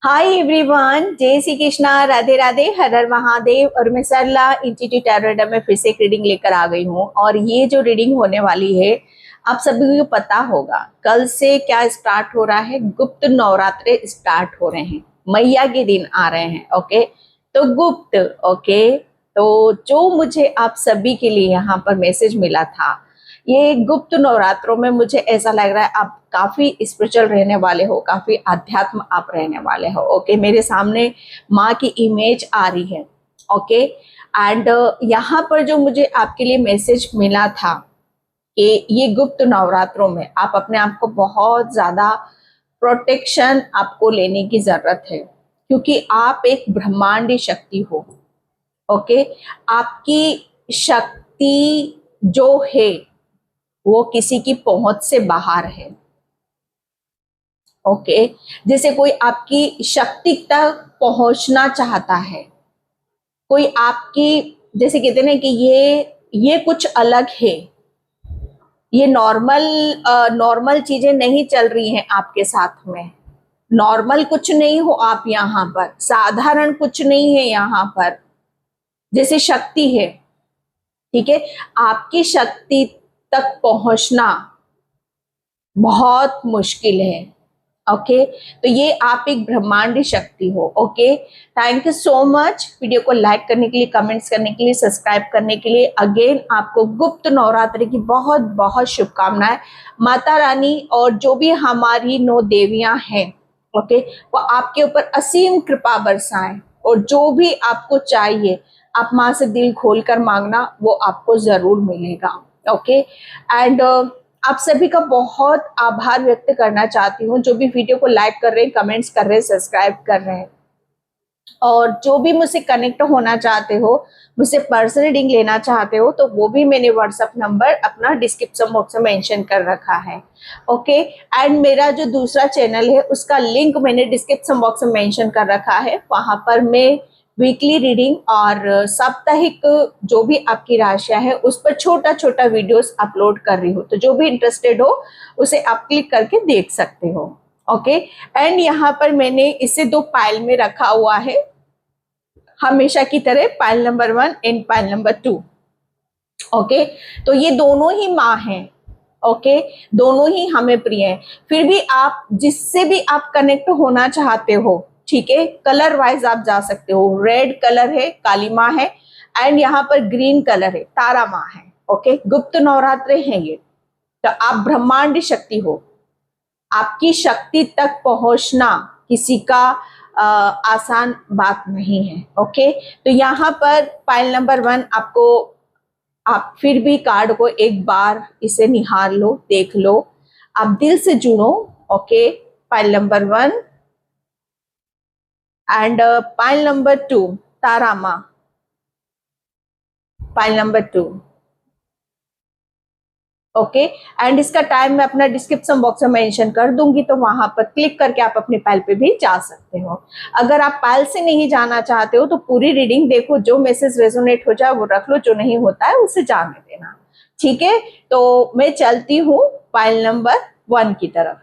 Hi everyone, जय श्री कृष्णा, राधे राधे, हर हर महादेव। और मैं सरला इंस्टीट्यूट टैरोट में फिर से एक रीडिंग लेकर आ गई हूँ। और ये जो रीडिंग होने वाली है, आप सभी को पता होगा कल से क्या स्टार्ट हो रहा है। गुप्त नवरात्रे स्टार्ट हो रहे हैं, मैया के दिन आ रहे हैं। ओके, तो गुप्त। ओके, तो जो मुझे आप सभी के लिए यहाँ पर मैसेज मिला था, ये गुप्त नवरात्रों में मुझे ऐसा लग रहा है आप काफी स्पिरिचुअल रहने वाले हो, काफी आध्यात्म आप रहने वाले हो। ओके, मेरे सामने माँ की इमेज आ रही है। ओके, एंड यहाँ पर जो मुझे आपके लिए मैसेज मिला था कि ये गुप्त नवरात्रों में आप अपने आप को बहुत ज्यादा प्रोटेक्शन आपको लेने की जरूरत है, क्योंकि आप एक ब्रह्मांडी शक्ति हो। ओके, आपकी शक्ति जो है वो किसी की पहुंच से बाहर है। ओके, जैसे कोई आपकी शक्ति तक पहुंचना चाहता है, कोई आपकी, जैसे कहते हैं ना कि ये कुछ अलग है, ये नॉर्मल चीजें नहीं चल रही हैं आपके साथ में। नॉर्मल कुछ नहीं हो आप यहाँ पर, साधारण कुछ नहीं है यहाँ पर। जैसे शक्ति है, ठीक है, आपकी शक्ति तक पहुंचना बहुत मुश्किल है। ओके, तो ये आप एक ब्रह्मांडी शक्ति हो। Okay, thank you so much video को लाइक करने के लिए, कमेंट्स करने के लिए, सब्सक्राइब करने के लिए। अगेन आपको गुप्त नवरात्रि की बहुत बहुत शुभकामनाएं। माता रानी और जो भी हमारी 9 देवियां हैं, ओके, वो आपके ऊपर असीम कृपा बरसाएं। और जो भी आपको चाहिए आप माँ से दिल खोलकर मांगना, वो आपको जरूर मिलेगा। ओके, एंड आप सभी का बहुत आभार व्यक्त करना चाहती हूँ, जो भी वीडियो को लाइक कर रहे हैं, कमेंट्स कर रहे हैं, सब्सक्राइब कर रहे हैं। और जो भी मुझसे कनेक्ट होना चाहते हो, मुझसे पर्सनल रीडिंग लेना चाहते हो, तो वो भी मैंने व्हाट्सएप नंबर अपना डिस्क्रिप्शन बॉक्स में मेंशन कर रखा है। ओके, एंड मेरा जो दूसरा चैनल है उसका लिंक मैंने डिस्क्रिप्शन बॉक्स में मेंशन कर रखा है। वहां पर मैं वीकली रीडिंग और साप्ताहिक जो भी आपकी राशियां है उस पर छोटा छोटा वीडियोस अपलोड कर रही हूँ। तो जो भी इंटरेस्टेड हो उसे आप क्लिक करके देख सकते हो। ओके, एंड यहाँ पर मैंने इसे 2 पाइल में रखा हुआ है, हमेशा की तरह pile number 1 and pile number 2। Okay, तो ये दोनों ही माँ हैं। ओके, दोनों ही हमें प्रिय हैं। फिर भी आप जिससे भी आप कनेक्ट होना चाहते हो, ठीक है, कलर वाइज आप जा सकते हो। रेड कलर है, काली माँ है, एंड यहाँ पर ग्रीन कलर है, तारा माँ है। ओके, गुप्त नवरात्रे हैं ये। तो आप ब्रह्मांड शक्ति हो, आपकी शक्ति तक पहुंचना किसी का आसान बात नहीं है। ओके, तो यहाँ पर पाइल नंबर 1 आपको, आप फिर भी कार्ड को एक बार इसे निहार लो, देख लो, आप दिल से जुड़ो। Okay, pile number 1 and pile number 2 तारा माँ, पाइल नंबर 2। ओके, एंड इसका टाइम मैं अपना डिस्क्रिप्शन बॉक्स में मेंशन कर दूंगी, तो वहां पर क्लिक करके आप अपने पाइल पे भी जा सकते हो। अगर आप पाइल से नहीं जाना चाहते हो तो पूरी रीडिंग देखो, जो मैसेज रेजोनेट हो जाए वो रख लो, जो नहीं होता है उसे जाने देना। ठीक है, तो मैं चलती हूँ पाइल नंबर 1 की तरफ।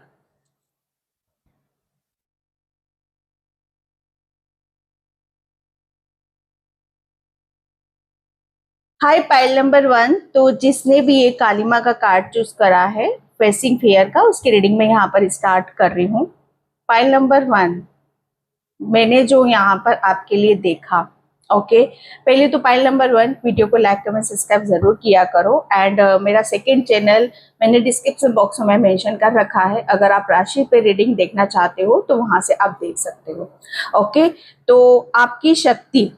हाय पाइल नंबर 1, तो जिसने भी ये काली माँ का कार्ड चूज करा है फेसिंग फेयर का, उसकी रीडिंग में यहाँ पर स्टार्ट कर रही हूँ। पाइल नंबर 1 मैंने जो यहाँ पर आपके लिए देखा। ओके, पहले तो पाइल नंबर 1 वीडियो को लाइक कमेंट सब्सक्राइब जरूर किया करो। एंड मेरा सेकंड चैनल मैंने डिस्क्रिप्शन बॉक्स में मेंशन कर रखा है, अगर आप राशि पे रीडिंग देखना चाहते हो तो वहां से आप देख सकते हो। ओके, तो आपकी शक्ति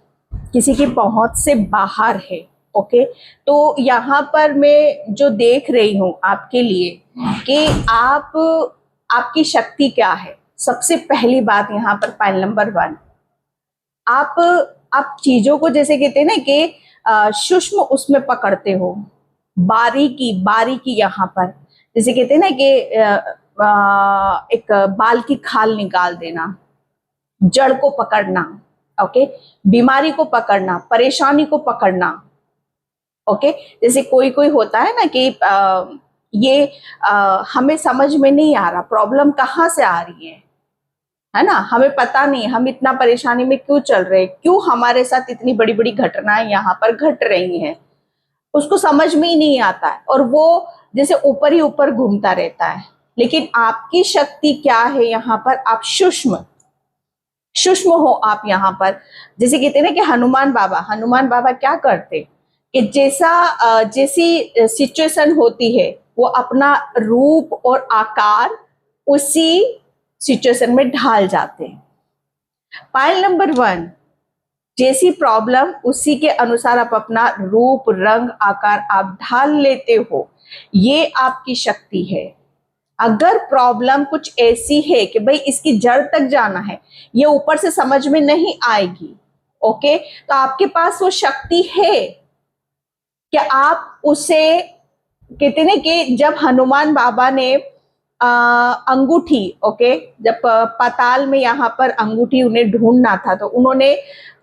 किसी की पहुंच से बाहर है। ओके, तो यहाँ पर मैं जो देख रही हूँ आपके लिए कि आपकी शक्ति क्या है। सबसे पहली बात यहाँ पर पाइल नंबर 1, आप आप चीजों को, जैसे कहते हैं ना कि सूक्ष्म उसमें पकड़ते हो, बारीकी बारीकी यहाँ पर, जैसे कहते हैं ना कि एक बाल की खाल निकाल देना, जड़ को पकड़ना। ओके, बीमारी को पकड़ना, परेशानी को पकड़ना। ओके, जैसे कोई कोई होता है ना कि ये हमें समझ में नहीं आ रहा प्रॉब्लम कहाँ से आ रही है, है ना, हमें पता नहीं हम इतना परेशानी में क्यों चल रहे हैं, क्यों हमारे साथ इतनी बड़ी बड़ी घटनाएं यहाँ पर घट रही हैं, उसको समझ में ही नहीं आता है और वो जैसे ऊपर ही ऊपर घूमता रहता है। लेकिन आपकी शक्ति क्या है यहाँ पर, आप सूक्ष्म सूक्ष्म हो आप यहाँ पर। जैसे कहते हैं ना कि हनुमान बाबा क्या करते कि जैसी सिचुएशन होती है वो अपना रूप और आकार उसी सिचुएशन में ढाल जाते हैं। पॉइंट नंबर 1, जैसी प्रॉब्लम उसी के अनुसार आप अपना रूप रंग आकार आप ढाल लेते हो, ये आपकी शक्ति है। अगर प्रॉब्लम कुछ ऐसी है कि भाई इसकी जड़ तक जाना है, ये ऊपर से समझ में नहीं आएगी, ओके, तो आपके पास वो शक्ति है कि आप उसे, कहते ना कि जब हनुमान बाबा ने अंगूठी, ओके, जब पाताल में यहाँ पर अंगूठी उन्हें ढूंढना था तो उन्होंने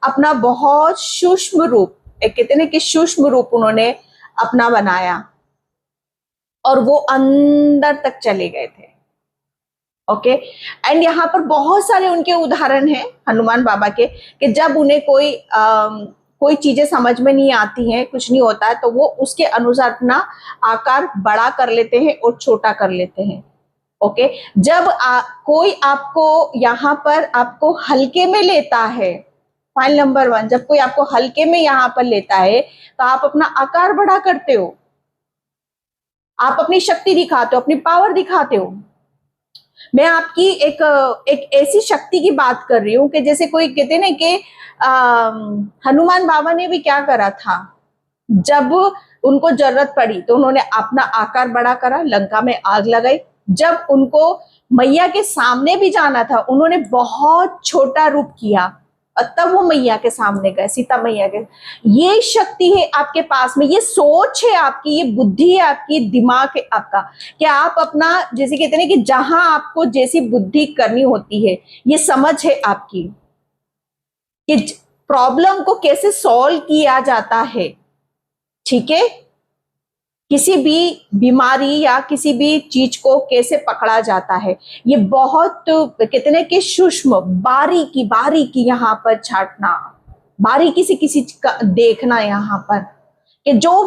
अपना बहुत सूक्ष्म रूप, कहते ना कि सूक्ष्म रूप उन्होंने अपना बनाया और वो अंदर तक चले गए थे, ओके। एंड यहाँ पर बहुत सारे उनके उदाहरण हैं हनुमान बाबा के कि जब उन्हें कोई चीजें समझ में नहीं आती हैं, कुछ नहीं होता है, तो वो उसके अनुसार अपना आकार बड़ा कर लेते हैं और छोटा कर लेते हैं, ओके। जब कोई आपको यहाँ पर आपको हल्के में लेता है, पॉइंट नंबर 1, जब कोई आपको हल्के में यहाँ पर लेता है तो आप अपना आकार बड़ा करते हो, आप अपनी शक्ति दिखाते हो, अपनी पावर दिखाते हो। मैं आपकी एक ऐसी शक्ति की बात कर रही हूं कि जैसे कोई कहते ना कि हनुमान बाबा ने भी क्या करा था, जब उनको जरूरत पड़ी तो उन्होंने अपना आकार बड़ा करा, लंका में आग लगाई। जब उनको मैया के सामने भी जाना था उन्होंने बहुत छोटा रूप किया और तब वो मैया के सामने गए, सीता मैया के। ये शक्ति है आपके पास में, ये सोच है आपकी, ये बुद्धि है आपकी, दिमाग है आपका कि आप अपना, जैसे कहते हैं कि जहां आपको जैसी बुद्धि करनी होती है, ये समझ है आपकी कि प्रॉब्लम को कैसे सॉल्व किया जाता है, ठीक है, किसी भी बीमारी या किसी भी चीज को कैसे पकड़ा जाता है। ये बहुत कहते हैं कि सूक्ष्म बारीकी बारीकी यहाँ पर छाटना, बारीकी से किसी का देखना यहाँ पर कि जो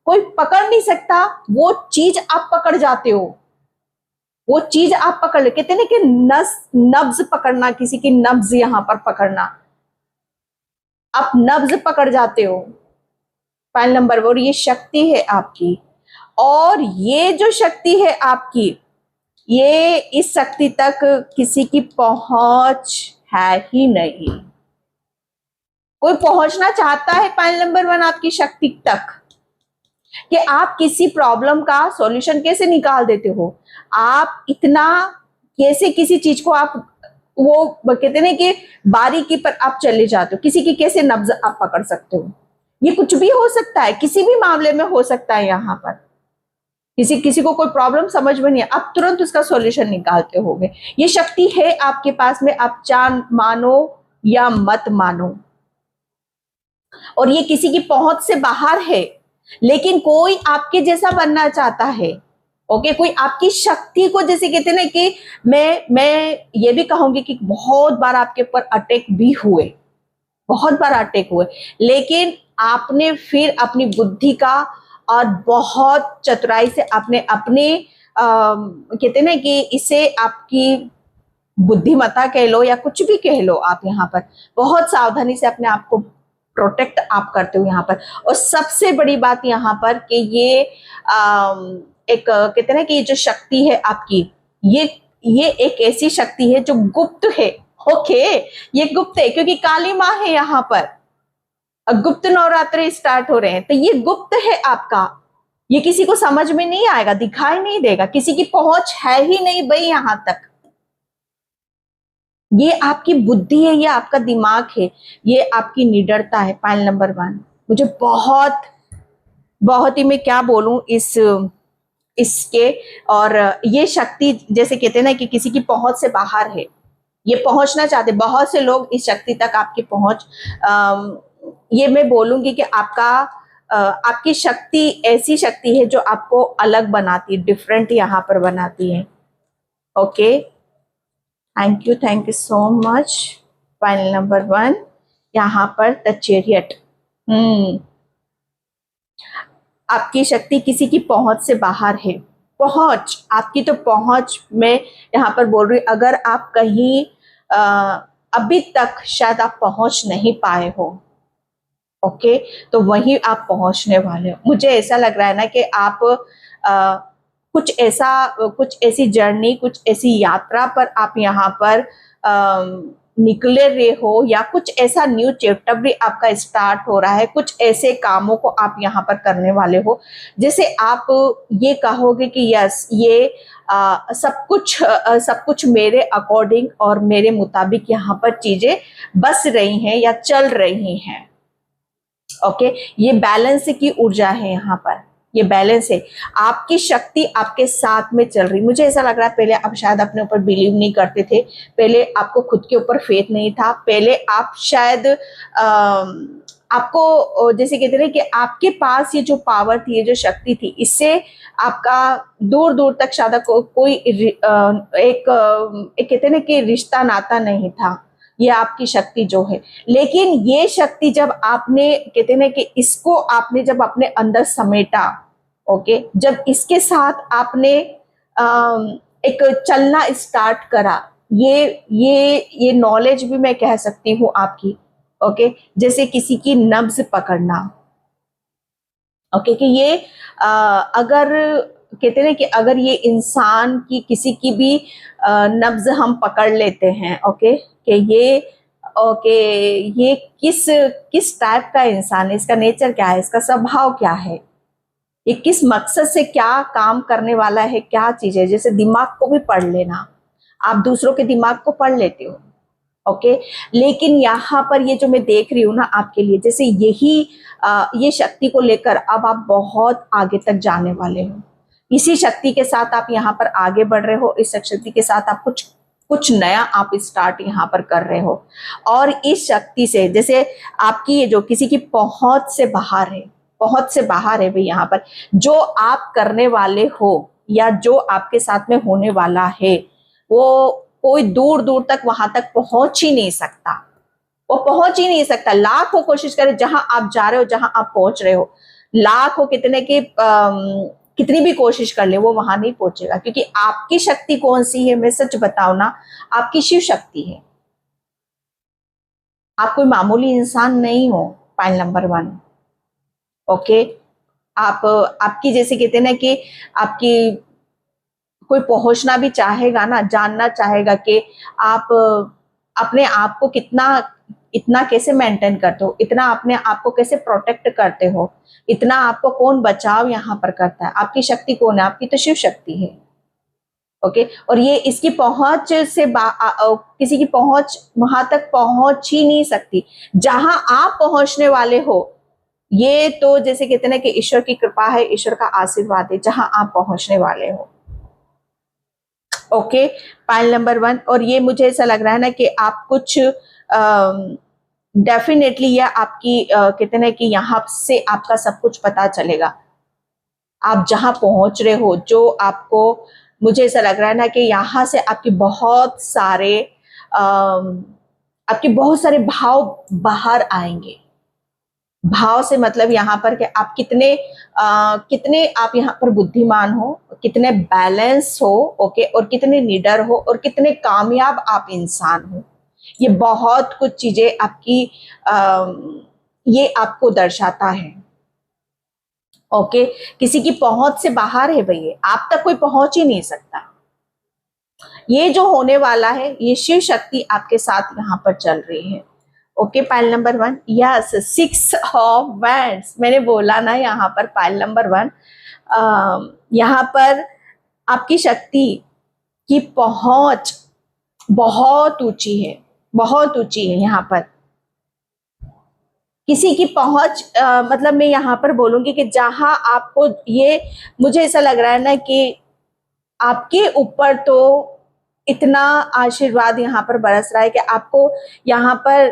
कोई पकड़ नहीं सकता वो चीज आप पकड़ जाते हो, वो चीज आप पकड़ ले। कहते हैं कि नब्ज पकड़ना, किसी की नब्ज यहाँ पर पकड़ना, आप नब्ज पकड़ जाते हो। पॉइंट नंबर 4, ये शक्ति है आपकी। और ये जो शक्ति है आपकी, ये इस शक्ति तक किसी की पहुंच है ही नहीं। कोई पहुंचना चाहता है पॉइंट नंबर 1 आपकी शक्ति तक कि आप किसी प्रॉब्लम का सॉल्यूशन कैसे निकाल देते हो, आप इतना कैसे किसी चीज को आप, वो कहते हैं कि बारीकी पर आप चले जाते हो, किसी की कैसे नब्ज आप पकड़ सकते हो। ये कुछ भी हो सकता है, किसी भी मामले में हो सकता है। यहाँ पर किसी को कोई प्रॉब्लम समझ में नहीं है, आप तुरंत उसका सॉल्यूशन निकालते होगे। ये शक्ति है आपके पास में, आप चाह मानो या मत मानो। और ये किसी की पहुंच से बाहर है, लेकिन कोई आपके जैसा बनना चाहता है, ओके। कोई आपकी शक्ति को, जैसे कहते हैं ना कि मैं ये भी कहूंगी कि बहुत बार आपके ऊपर अटैक भी हुए, बहुत बार अटैक हुए, लेकिन आपने फिर अपनी बुद्धि का और बहुत चतुराई से आपने अपने कहते हैं ना कि इसे आपकी बुद्धिमत्ता कह लो या कुछ भी कह लो, आप यहाँ पर बहुत सावधानी से अपने आप को प्रोटेक्ट आप करते हो यहाँ पर। और सबसे बड़ी बात यहाँ पर कि ये एक कहते हैं ना कि ये जो शक्ति है आपकी, ये एक ऐसी शक्ति है जो गुप्त है, ओके। ये गुप्त है क्योंकि काली माँ है यहाँ पर, गुप्त नवरात्रि स्टार्ट हो रहे हैं, तो ये गुप्त है आपका, ये किसी को समझ में नहीं आएगा, दिखाई नहीं देगा, किसी की पहुंच है ही नहीं भाई यहाँ तक। ये आपकी बुद्धि है, ये आपका दिमाग है, ये आपकी निडरता है। पॉइंट नंबर 1, मुझे बहुत ही, मैं क्या बोलूं इसके, और ये शक्ति जैसे कहते हैं ना कि किसी की पहुंच से बाहर है, ये पहुंचना चाहते बहुत से लोग इस शक्ति तक आपकी पहुंच, ये मैं बोलूंगी कि आपकी शक्ति ऐसी शक्ति है जो आपको अलग बनाती है, डिफरेंट यहाँ पर बनाती है, okay. Thank you so much. Final number 1 यहाँ पर द चैरियट। आपकी शक्ति किसी की पहुंच से बाहर है। पहुंच आपकी तो पहुंच में यहाँ पर बोल रही, अगर आप कहीं अभी तक शायद आप पहुंच नहीं पाए हो, ओके, तो वहीं आप पहुंचने वाले हो। मुझे ऐसा लग रहा है ना कि आप कुछ ऐसी जर्नी, कुछ ऐसी यात्रा पर आप यहाँ पर निकले रहे हो, या कुछ ऐसा न्यू चैप्टर भी आपका स्टार्ट हो रहा है। कुछ ऐसे कामों को आप यहाँ पर करने वाले हो जैसे आप ये कहोगे कि यस, ये सब कुछ मेरे अकॉर्डिंग और मेरे मुताबिक यहाँ पर चीजें बस रही हैं या चल रही हैं। ओके, ये बैलेंस की ऊर्जा है यहाँ पर, ये बैलेंस है। आपकी शक्ति आपके साथ में चल रही। मुझे ऐसा लग रहा है पहले आप शायद अपने ऊपर बिलीव नहीं करते थे, पहले आपको खुद के ऊपर फेथ नहीं था, पहले आप शायद आपको जैसे कहते हैं कि आपके पास ये जो पावर थी, ये जो शक्ति थी, इससे आपका दूर दूर तक शायद कोई एक कहते हैं ना कि रिश्ता नाता नहीं था, ये आपकी शक्ति जो है। लेकिन ये शक्ति जब आपने कहते हैं कि इसको आपने जब अपने अंदर समेटा, ओके, जब इसके साथ आपने एक चलना स्टार्ट करा, ये नॉलेज भी मैं कह सकती हूँ आपकी, ओके, जैसे किसी की नब्ज पकड़ना, ओके, कि ये अगर कहते हैं कि अगर ये इंसान की किसी की भी नब्ज हम पकड़ लेते हैं, ओके, कि ये किस टाइप का इंसान है, इसका नेचर क्या है, इसका स्वभाव क्या है, ये किस मकसद से क्या काम करने वाला है, क्या चीज है। जैसे दिमाग को भी पढ़ लेना, आप दूसरों के दिमाग को पढ़ लेते हो, ओके, लेकिन यहाँ पर ये जो मैं देख रही हूँ ना आपके लिए, जैसे ये शक्ति को लेकर अब आप बहुत आगे तक जाने वाले हो। इसी शक्ति के साथ आप यहाँ पर आगे बढ़ रहे हो, इस शक्ति के साथ आप कुछ नया आप स्टार्ट यहाँ पर कर रहे हो। और इस शक्ति से जैसे आपकी ये जो किसी की पहुंच से बाहर है, पहुंच से बाहर है भाई, यहाँ पर जो आप करने वाले हो या जो आपके साथ में होने वाला है, वो कोई दूर दूर तक वहां तक पहुंच ही नहीं सकता, वो पहुंच ही नहीं सकता। लाखों कोशिश करे, जहां आप जा रहे हो, जहां आप पहुंच रहे हो, लाखों कितनी भी कोशिश कर ले, वो वहां नहीं पहुंचेगा। क्योंकि आपकी शक्ति कौन सी है, मैं सच बताऊं ना, आपकी शिव शक्ति है। आप कोई मामूली इंसान नहीं हो। पॉइंट नंबर 1, ओके, आपकी जैसे कहते हैं ना कि आपकी कोई पहुंचना भी चाहेगा ना, जानना चाहेगा कि आप अपने आप को इतना कैसे मेंटेन करते हो, इतना अपने आप को कैसे प्रोटेक्ट करते हो, इतना आपको कौन बचाव यहाँ पर करता है। आपकी शक्ति कौन है? आपकी तो शिव शक्ति है, ओके। और ये इसकी पहुंच से किसी की पहुंच वहां तक पहुंच ही नहीं सकती जहां आप पहुंचने वाले हो। ये तो जैसे कहते हैं ना कि ईश्वर की कृपा है, ईश्वर का आशीर्वाद है जहां आप पहुंचने वाले हो, ओके। Pile number 1। और ये मुझे ऐसा लग रहा है ना कि आप कुछ डेफिनेटली यह आपकी कहते हैं ना कि यहाँ से आपका सब कुछ पता चलेगा। आप जहां पहुंच रहे हो, जो आपको, मुझे ऐसा लग रहा है ना कि यहाँ से आपके बहुत सारे भाव बाहर आएंगे। भाव से मतलब यहाँ पर कि आप कितने आप यहाँ पर बुद्धिमान हो, कितने बैलेंस हो, ओके, और कितने निडर हो, और कितने कामयाब आप इंसान हो। ये बहुत कुछ चीजें आपकी ये आपको दर्शाता है, ओके। किसी की पहुंच से बाहर है भैया, आप तक कोई पहुंच ही नहीं सकता। ये जो होने वाला है, ये शिव शक्ति आपके साथ यहाँ पर चल रही है, okay. Pile number 1, yes, 6 of wands. मैंने बोला ना यहाँ पर पाइल नंबर 1, यहाँ पर आपकी शक्ति की पहुंच बहुत ऊंची है, बहुत ऊंची है। यहाँ पर किसी की पहुंच मतलब मैं यहाँ पर बोलूंगी कि जहां आपको ये, मुझे ऐसा लग रहा है ना कि आपके ऊपर तो इतना आशीर्वाद यहाँ पर बरस रहा है कि आपको यहाँ पर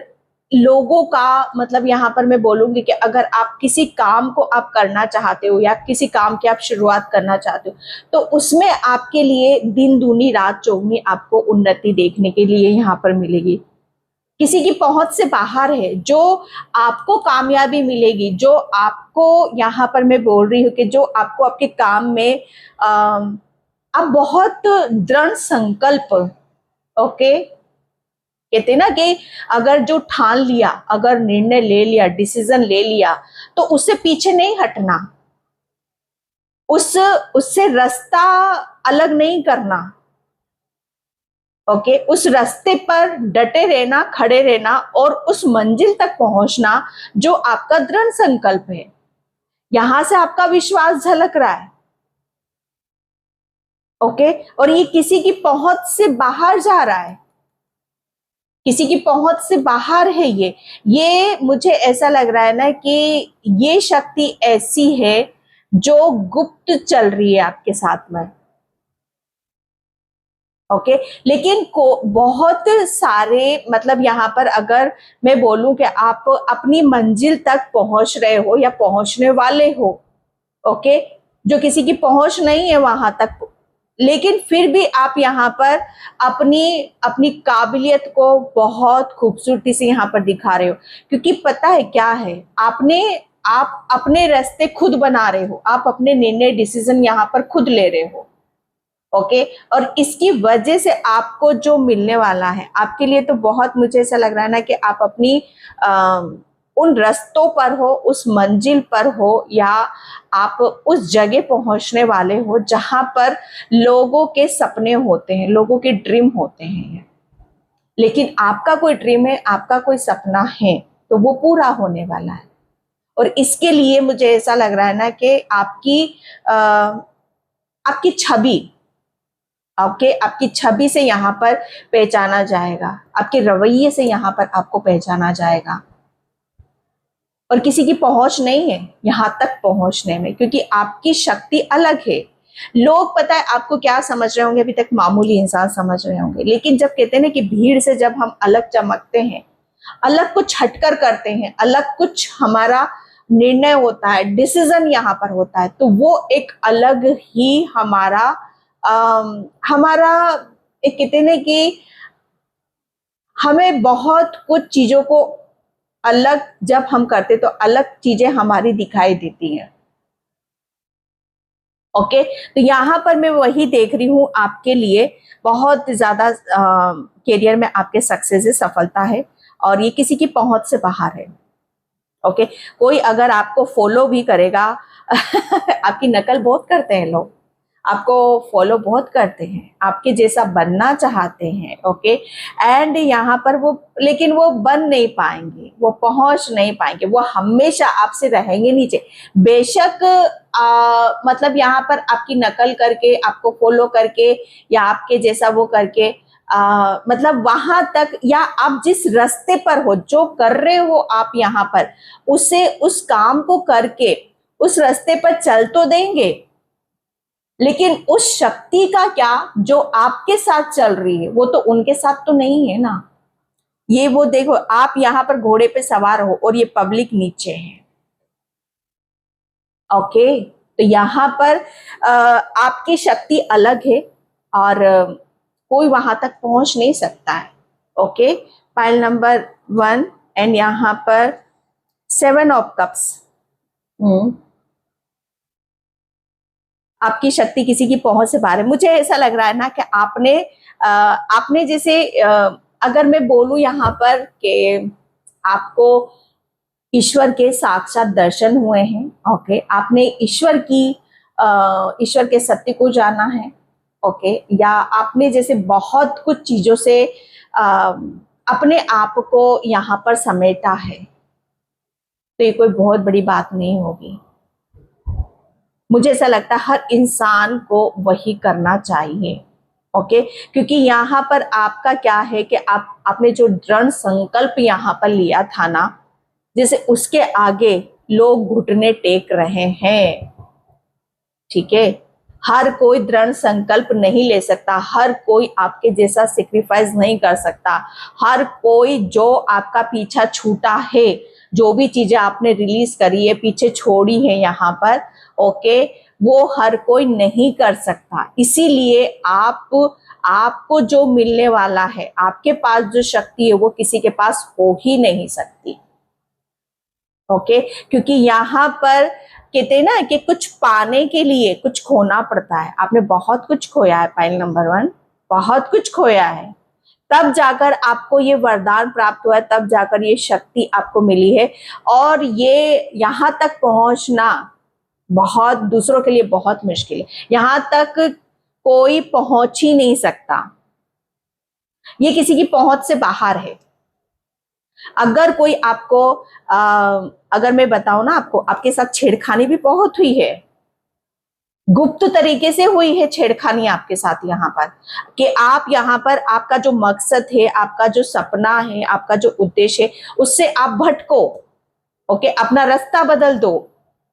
लोगों का मतलब यहाँ पर मैं बोलूंगी कि अगर आप किसी काम को आप करना चाहते हो या किसी काम की आप शुरुआत करना चाहते हो तो उसमें आपके लिए दिन दूनी रात चौगुनी आपको उन्नति देखने के लिए यहाँ पर मिलेगी। किसी की पहुंच से बाहर है जो आपको कामयाबी मिलेगी, जो आपको यहाँ पर मैं बोल रही हूँ कि जो आपको आपके काम में आप बहुत दृढ़ संकल्प, ओके, कहते ना कि अगर जो ठान लिया, अगर निर्णय ले लिया, डिसीजन ले लिया तो उससे पीछे नहीं हटना, उससे रास्ता अलग नहीं करना, ओके, उस रास्ते पर डटे रहना, खड़े रहना और उस मंजिल तक पहुंचना जो आपका दृढ़ संकल्प है। यहां से आपका विश्वास झलक रहा है, ओके, और ये किसी की पहुंच से बाहर जा रहा है, किसी की पहुंच से बाहर है। ये मुझे ऐसा लग रहा है ना कि ये शक्ति ऐसी है जो गुप्त चल रही है आपके साथ में, ओके। लेकिन बहुत सारे मतलब यहाँ पर अगर मैं बोलूं कि आप अपनी मंजिल तक पहुंच रहे हो या पहुंचने वाले हो, ओके, जो किसी की पहुंच नहीं है वहां तक, लेकिन फिर भी आप यहाँ पर अपनी अपनी काबिलियत को बहुत खूबसूरती से यहाँ पर दिखा रहे हो, क्योंकि पता है क्या है, आप अपने रास्ते खुद बना रहे हो, आप अपने निर्णय डिसीजन यहाँ पर खुद ले रहे हो, ओके। और इसकी वजह से आपको जो मिलने वाला है आपके लिए तो बहुत, मुझे ऐसा लग रहा है ना कि आप अपनी उन रास्तों पर हो, उस मंजिल पर हो, या आप उस जगह पहुंचने वाले हो जहां पर लोगों के सपने होते हैं, लोगों के ड्रीम होते हैं। लेकिन आपका कोई ड्रीम है, आपका कोई सपना है तो वो पूरा होने वाला है। और इसके लिए मुझे ऐसा लग रहा है ना कि आपकी छवि, ओके, आपकी छवि से यहाँ पर पहचाना जाएगा, आपके रवैये से यहाँ पर आपको पहचाना जाएगा। और किसी की पहुंच नहीं है यहाँ तक पहुंचने में, क्योंकि आपकी शक्ति अलग है। लोग पता है आपको क्या समझ रहे होंगे, अभी तक मामूली इंसान समझ रहे होंगे, लेकिन जब कहते हैं ना कि भीड़ से जब हम अलग चमकते हैं, अलग कुछ हटकर करते हैं, अलग कुछ हमारा निर्णय होता है, डिसीजन यहाँ पर होता है, तो वो एक अलग ही हमारा हमारा एक कहते हैं कि हमें बहुत कुछ चीजों को अलग जब हम करते तो अलग चीजें हमारी दिखाई देती हैं, ओके। तो यहाँ पर मैं वही देख रही हूँ आपके लिए बहुत ज्यादा करियर में आपके सक्सेस है, सफलता है, और ये किसी की पहुंच से बाहर है, ओके। कोई अगर आपको फॉलो भी करेगा आपकी नकल बहुत करते हैं लोग, आपको फॉलो बहुत करते हैं, आपके जैसा बनना चाहते हैं, ओके, एंड यहाँ पर वो, लेकिन वो बन नहीं पाएंगे, वो पहुंच नहीं पाएंगे, वो हमेशा आपसे रहेंगे नीचे। बेशक मतलब यहाँ पर आपकी नकल करके, आपको फॉलो करके या आपके जैसा वो करके मतलब वहां तक, या आप जिस रास्ते पर हो, जो कर रहे हो आप यहाँ पर, उसे उस काम को करके उस रास्ते पर चल तो देंगे, लेकिन उस शक्ति का क्या जो आपके साथ चल रही है, वो तो उनके साथ तो नहीं है ना। ये वो देखो, आप यहाँ पर घोड़े पे सवार हो और ये पब्लिक नीचे है, ओके। तो यहाँ पर आपकी शक्ति अलग है और कोई वहां तक पहुंच नहीं सकता है, ओके। पाइल नंबर 1 एंड यहाँ पर 7 ऑफ कप्स। आपकी शक्ति किसी की पहुंच से बाहर है। मुझे ऐसा लग रहा है ना कि आपने जैसे अगर मैं बोलूं यहाँ पर कि आपको ईश्वर के साक्षात दर्शन हुए हैं, ओके, आपने ईश्वर के सत्य को जाना है, ओके, या आपने जैसे बहुत कुछ चीजों से अपने आप को यहाँ पर समेटा है, तो ये कोई बहुत बड़ी बात नहीं होगी। मुझे ऐसा लगता है हर इंसान को वही करना चाहिए, ओके, क्योंकि यहाँ पर आपका क्या है कि आपने जो दृढ़ संकल्प यहाँ पर लिया था ना, जैसे उसके आगे लोग घुटने टेक रहे हैं, ठीक है। हर कोई दृढ़ संकल्प नहीं ले सकता, हर कोई आपके जैसा सेक्रीफाइस नहीं कर सकता, हर कोई जो आपका पीछा छूटा है, जो भी चीजें आपने रिलीज करी है, पीछे छोड़ी है यहाँ पर, ओके, वो हर कोई नहीं कर सकता। इसीलिए आपको जो मिलने वाला है, आपके पास जो शक्ति है, वो किसी के पास हो ही नहीं सकती। ओके, क्योंकि यहाँ पर कहते हैं ना कि कुछ पाने के लिए कुछ खोना पड़ता है। आपने बहुत कुछ खोया है पाइल नंबर 1, बहुत कुछ खोया है, तब जाकर आपको ये वरदान प्राप्त हुआ है, तब जाकर ये शक्ति आपको मिली है। और ये यहाँ तक पहुंचना बहुत दूसरों के लिए बहुत मुश्किल है, यहाँ तक कोई पहुंच ही नहीं सकता, ये किसी की पहुंच से बाहर है। अगर कोई आपको अगर मैं बताऊं ना, आपको आपके साथ छेड़खानी भी बहुत हुई है, गुप्त तरीके से हुई है छेड़खानी आपके साथ यहाँ पर, कि आप यहाँ पर आपका जो मकसद है, आपका जो सपना है, आपका जो उद्देश्य है, उससे आप भटको। ओके, अपना रास्ता बदल दो।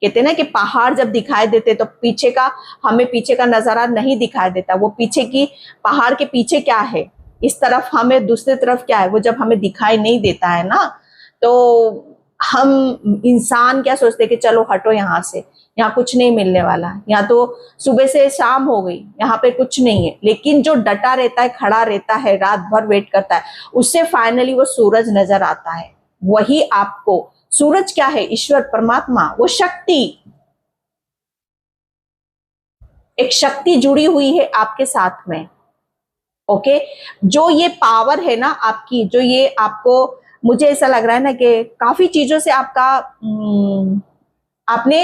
कहते हैं ना कि पहाड़ जब दिखाई देते तो पीछे का, हमें पीछे का नजारा नहीं दिखाई देता, वो पीछे की, पहाड़ के पीछे क्या है, इस तरफ हमें, दूसरी तरफ क्या है, वो जब हमें दिखाई नहीं देता है ना, तो हम इंसान क्या सोचते हैं कि चलो हटो यहाँ से, यहाँ कुछ नहीं मिलने वाला, यहाँ तो सुबह से शाम हो गई, यहाँ पे कुछ नहीं है। लेकिन जो डटा रहता है, खड़ा रहता है, रात भर वेट करता है, उससे फाइनली वो सूरज नजर आता है। वही आपको, सूरज क्या है, ईश्वर परमात्मा, वो शक्ति, एक शक्ति जुड़ी हुई है आपके साथ में। ओके, जो ये पावर है ना आपकी, जो ये आपको, मुझे ऐसा लग रहा है ना कि काफी चीजों से आपका आपने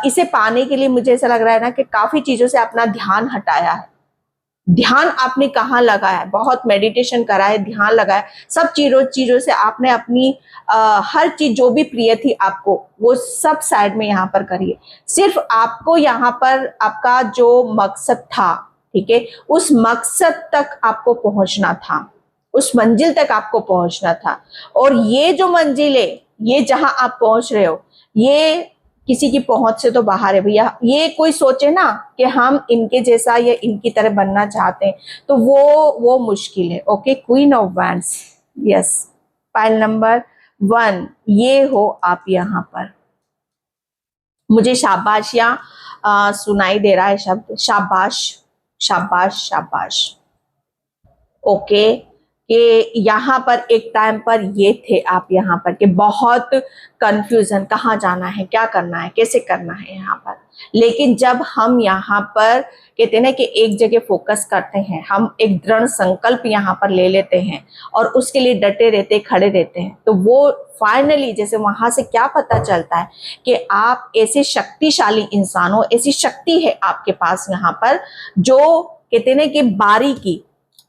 इसे पाने के लिए, मुझे ऐसा लग रहा है ना कि काफी चीजों से अपना ध्यान हटाया है। ध्यान आपने कहाँ लगाया है, बहुत मेडिटेशन करा है, ध्यान लगाया, सब चीजों से आपने अपनी हर चीज जो भी प्रिय थी आपको, वो सब साइड में यहाँ पर करिए। सिर्फ आपको यहाँ पर आपका जो मकसद था, ठीक है, उस मकसद तक आपको पहुंचना था, उस मंजिल तक आपको पहुंचना था। और ये जो मंजिल है, ये जहां आप पहुंच रहे हो, ये किसी की पहुंच से तो बाहर है भैया। ये कोई सोचे ना कि हम इनके जैसा या इनकी तरह बनना चाहते हैं, तो वो मुश्किल है। Okay, queen of wands, yes, pile number 1 ये हो आप यहाँ पर। मुझे शाबाशियां सुनाई दे रहा है शब्द, शाबाश शाबाश शाबाश। ओके, कि यहाँ पर एक टाइम पर ये थे आप यहाँ पर, कि बहुत कंफ्यूजन, कहाँ जाना है, क्या करना है, कैसे करना है यहाँ पर। लेकिन जब हम यहाँ पर कहते हैं ना कि एक जगह फोकस करते हैं, हम एक दृढ़ संकल्प यहाँ पर ले लेते हैं और उसके लिए डटे रहते, खड़े रहते हैं, तो वो फाइनली, जैसे वहां से क्या पता चलता है कि आप ऐसे शक्तिशाली इंसान हो, ऐसी शक्ति है आपके पास यहाँ पर, जो कहते हैं ना कि बारीकी,